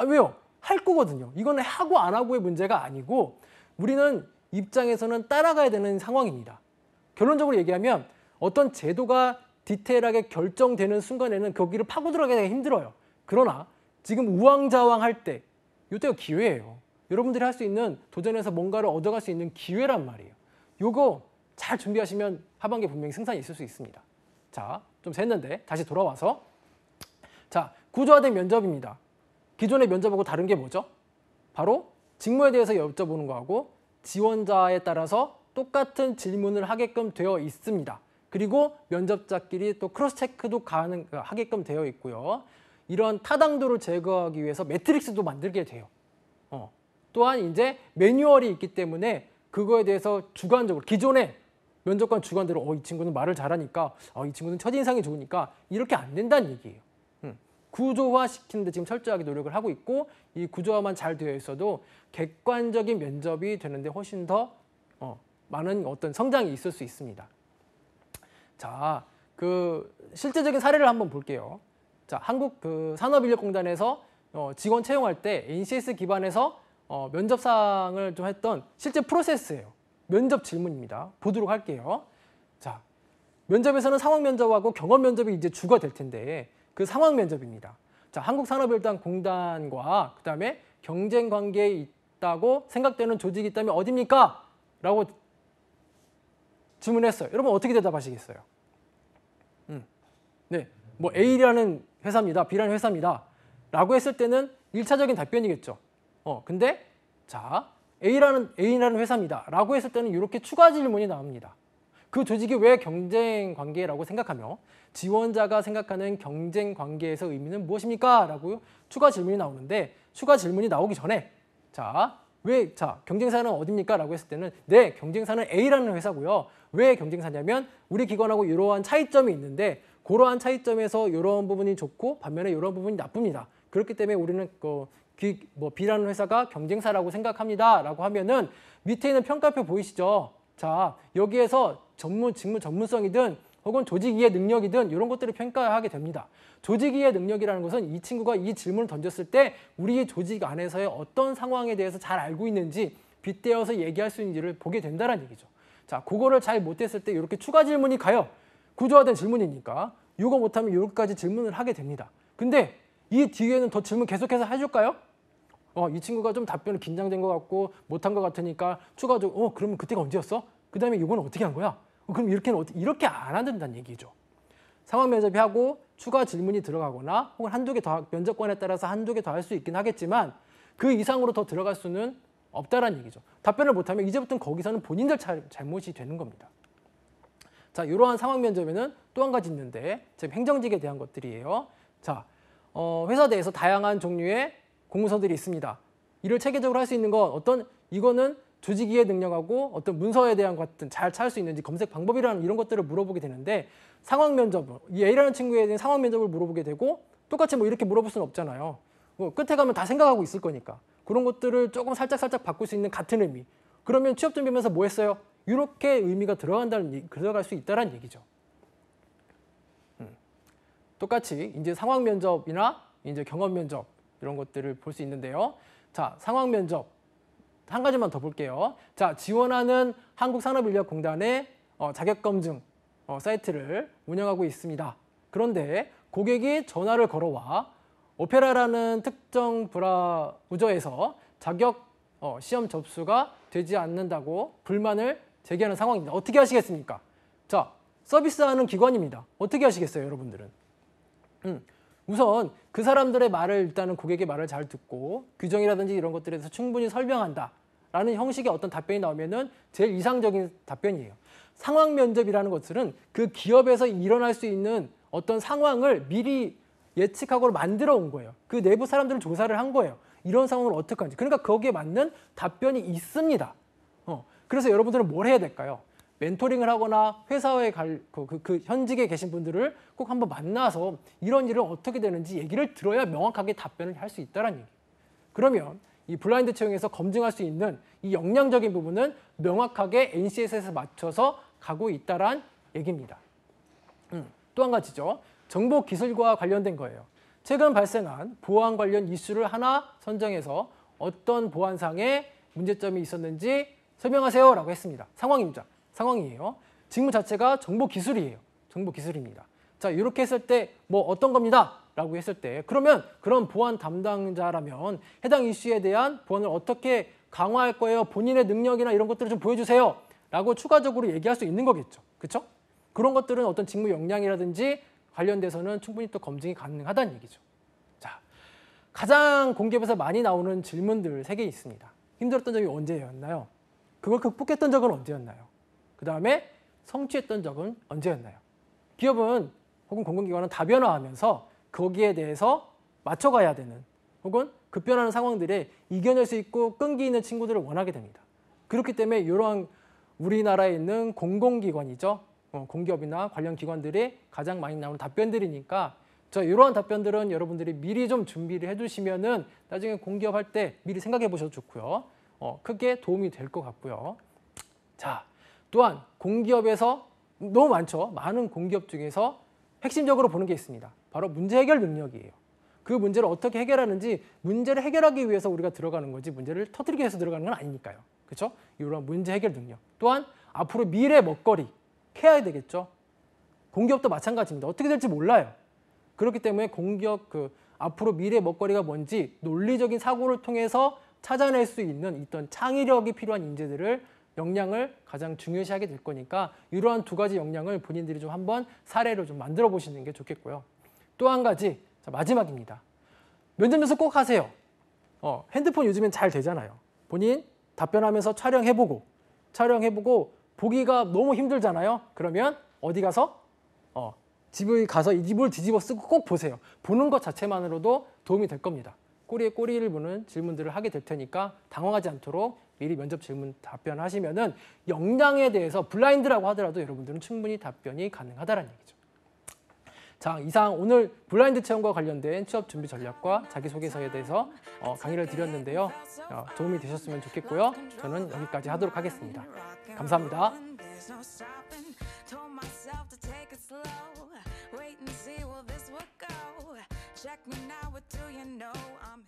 A: 왜요? 할 거거든요. 이거는 하고 안 하고의 문제가 아니고 우리는 입장에서는 따라가야 되는 상황입니다. 결론적으로 얘기하면 어떤 제도가 디테일하게 결정되는 순간에는 거기를 파고 들어가기가 힘들어요. 그러나 지금 우왕좌왕할 때 이때가 기회예요. 여러분들이 할 수 있는 도전에서 뭔가를 얻어갈 수 있는 기회란 말이에요. 요거 잘 준비하시면 하반기에 분명히 승산이 있을 수 있습니다. 자, 좀 샜는데 다시 돌아와서 자, 구조화된 면접입니다. 기존의 면접하고 다른 게 뭐죠? 바로 직무에 대해서 여쭤보는 거하고 지원자에 따라서 똑같은 질문을 하게끔 되어 있습니다. 그리고 면접자끼리 또 크로스 체크도 하게끔 되어 있고요. 이런 타당도를 제거하기 위해서 매트릭스도 만들게 돼요. 또한 이제 매뉴얼이 있기 때문에 그거에 대해서 주관적으로 기존에 면접관 주관대로 이 친구는 말을 잘하니까 이 친구는 첫인상이 좋으니까 이렇게 안 된다는 얘기예요. 구조화 시키는데 지금 철저하게 노력을 하고 있고 이 구조화만 잘 되어 있어도 객관적인 면접이 되는데 훨씬 더 많은 어떤 성장이 있을 수 있습니다. 자, 그 실제적인 사례를 한번 볼게요. 자, 한국 그 산업인력공단에서 직원 채용할 때 NCS 기반에서 면접상을 좀 했던 실제 프로세스예요. 면접 질문입니다. 보도록 할게요. 자, 면접에서는 상황 면접하고 경험 면접이 이제 주가 될 텐데 그 상황 면접입니다. 자, 한국산업인력공단과 그다음에 경쟁 관계에 있다고 생각되는 조직이 있다면 어디입니까? 라고 질문했어요. 여러분 어떻게 대답하시겠어요? 네, 뭐 A라는 회사입니다. B라는 회사입니다. 라고 했을 때는 1차적인 답변이겠죠. 근데 자, A라는 회사입니다. 라고 했을 때는 이렇게 추가 질문이 나옵니다. 그 조직이 왜 경쟁 관계라고 생각하며 지원자가 생각하는 경쟁 관계에서 의미는 무엇입니까? 라고 추가 질문이 나오는데 추가 질문이 나오기 전에 자, 경쟁사는 어디입니까? 라고 했을 때는 네, 경쟁사는 A라는 회사고요. 왜 경쟁사냐면 우리 기관하고 이러한 차이점이 있는데 그러한 차이점에서 이런 부분이 좋고 반면에 이런 부분이 나쁩니다. 그렇기 때문에 우리는 B라는 회사가 경쟁사라고 생각합니다. 라고 하면은 밑에 있는 평가표 보이시죠? 자, 여기에서 직무 전문성이든 혹은 조직 이해 능력이든 이런 것들을 평가하게 됩니다. 조직 이해 능력이라는 것은 이 친구가 이 질문을 던졌을 때 우리 조직 안에서의 어떤 상황에 대해서 잘 알고 있는지 빗대어서 얘기할 수 있는지를 보게 된다는 얘기죠. 자, 그거를 잘 못했을 때 이렇게 추가 질문이 가요. 구조화된 질문이니까 이거 못하면 이렇게까지 질문을 하게 됩니다. 근데 이 뒤에는 더 질문 계속해서 해줄까요? 이 친구가 좀 답변을 긴장된 것 같고 못한 것 같으니까 추가적으로 그러면 그때가 언제였어? 그 다음에 이건 어떻게 한 거야? 그럼 이렇게 안 한다는 얘기죠. 상황 면접이 하고 추가 질문이 들어가거나 혹은 한두 개 더 면접관에 따라서 한두 개 더 할 수 있긴 하겠지만 그 이상으로 더 들어갈 수는 없다라는 얘기죠. 답변을 못하면 이제부터는 거기서는 본인들 잘못이 되는 겁니다. 자, 이러한 상황 면접에는 또 한 가지 있는데 지금 행정직에 대한 것들이에요. 자, 회사 내에서 다양한 종류의 공문서들이 있습니다. 이를 체계적으로 할 수 있는 건 이거는 조직 이해 능력하고 어떤 문서에 대한 것들 잘 찾을 수 있는지 검색 방법이라는 이런 것들을 물어보게 되는데 상황 면접, 이 A라는 친구에 대한 상황 면접을 물어보게 되고 똑같이 뭐 이렇게 물어볼 수는 없잖아요. 끝에 가면 다 생각하고 있을 거니까. 그런 것들을 조금 살짝 바꿀 수 있는 같은 의미. 그러면 취업 준비하면서 뭐 했어요? 이렇게 의미가 들어갈 수 있다는 얘기죠. 똑같이 이제 상황 면접이나 이제 경험 면접 이런 것들을 볼 수 있는데요. 자, 상황 면접 한 가지만 더 볼게요. 자, 지원하는 한국산업인력공단의 자격검증 사이트를 운영하고 있습니다. 그런데 고객이 전화를 걸어와 오페라라는 특정 브라우저에서 자격 시험 접수가 되지 않는다고 불만을 제기하는 상황입니다. 어떻게 하시겠습니까? 자, 서비스하는 기관입니다. 어떻게 하시겠어요, 여러분들은? 우선 그 사람들의 말을 일단은 고객의 말을 잘 듣고 규정이라든지 이런 것들에 대해서 충분히 설명한다라는 형식의 어떤 답변이 나오면은 제일 이상적인 답변이에요. 상황 면접이라는 것들은 그 기업에서 일어날 수 있는 어떤 상황을 미리 예측하고 만들어 온 거예요. 그 내부 사람들을 조사를 한 거예요. 이런 상황을 어떻게 하는지. 그러니까 거기에 맞는 답변이 있습니다. 그래서 여러분들은 뭘 해야 될까요? 멘토링을 하거나 회사에 그 현직에 계신 분들을 꼭 한번 만나서 이런 일은 어떻게 되는지 얘기를 들어야 명확하게 답변을 할 수 있다는 얘기예요. 그러면 이 블라인드 채용에서 검증할 수 있는 이 역량적인 부분은 명확하게 NCS에서 맞춰서 가고 있다란 얘기입니다. 또 한 가지죠. 정보 기술과 관련된 거예요. 최근 발생한 보안 관련 이슈를 하나 선정해서 어떤 보안상의 문제점이 있었는지 설명하세요 라고 했습니다. 상황이에요. 직무 자체가 정보 기술이에요. 정보 기술입니다. 자, 이렇게 했을 때 뭐 어떤 겁니다 라고 했을 때 그러면 그런 보안 담당자라면 해당 이슈에 대한 보안을 어떻게 강화할 거예요? 본인의 능력이나 이런 것들을 좀 보여주세요 라고 추가적으로 얘기할 수 있는 거겠죠. 그렇죠? 그런 것들은 어떤 직무 역량이라든지 관련돼서는 충분히 또 검증이 가능하다는 얘기죠. 자, 가장 공기업에서 많이 나오는 질문들 3개 있습니다. 힘들었던 적이 언제였나요? 그걸 극복했던 적은 언제였나요? 그 다음에 성취했던 적은 언제였나요? 기업은 혹은 공공기관은 다변화하면서 거기에 대해서 맞춰가야 되는 혹은 급변하는 상황들에 이겨낼 수 있고 끈기 있는 친구들을 원하게 됩니다. 그렇기 때문에 이러한 우리나라에 있는 공공기관이죠. 공기업이나 관련 기관들이 가장 많이 나오는 답변들이니까 이러한 답변들은 여러분들이 미리 좀 준비를 해두시면은 나중에 공기업 할 때 미리 생각해 보셔도 좋고요. 크게 도움이 될 것 같고요. 자, 또한 공기업에서 너무 많죠. 많은 공기업 중에서 핵심적으로 보는 게 있습니다. 바로 문제 해결 능력이에요. 그 문제를 어떻게 해결하는지 문제를 해결하기 위해서 우리가 들어가는 거지 문제를 터뜨리기 위해서 들어가는 건 아니니까요. 그렇죠? 이런 문제 해결 능력. 또한 앞으로 미래 먹거리 캐야 되겠죠. 공기업도 마찬가지입니다. 어떻게 될지 몰라요. 그렇기 때문에 공기업 앞으로 미래 먹거리가 뭔지 논리적인 사고를 통해서 찾아낼 수 있는 어떤 창의력이 필요한 인재들을 역량을 가장 중요시하게 될 거니까 이러한 2가지 역량을 본인들이 좀 한번 사례로 좀 만들어 보시는 게 좋겠고요. 또 한 가지, 자, 마지막입니다. 면접 연습 꼭 하세요. 핸드폰 요즘엔 잘 되잖아요. 본인 답변하면서 촬영해보고 보기가 너무 힘들잖아요. 그러면 어디 가서 집에 가서 이불 뒤집어 쓰고 꼭 보세요. 보는 것 자체만으로도 도움이 될 겁니다. 꼬리에 꼬리를 무는 질문들을 하게 될 테니까 당황하지 않도록 미리 면접 질문 답변하시면은 역량에 대해서 블라인드라고 하더라도 여러분들은 충분히 답변이 가능하다는 얘기죠. 자, 이상 오늘 블라인드 채용과 관련된 취업 준비 전략과 자기소개서에 대해서 강의를 드렸는데요. 도움이 되셨으면 좋겠고요. 저는 여기까지 하도록 하겠습니다. 감사합니다. Check me now, what do you know? I'm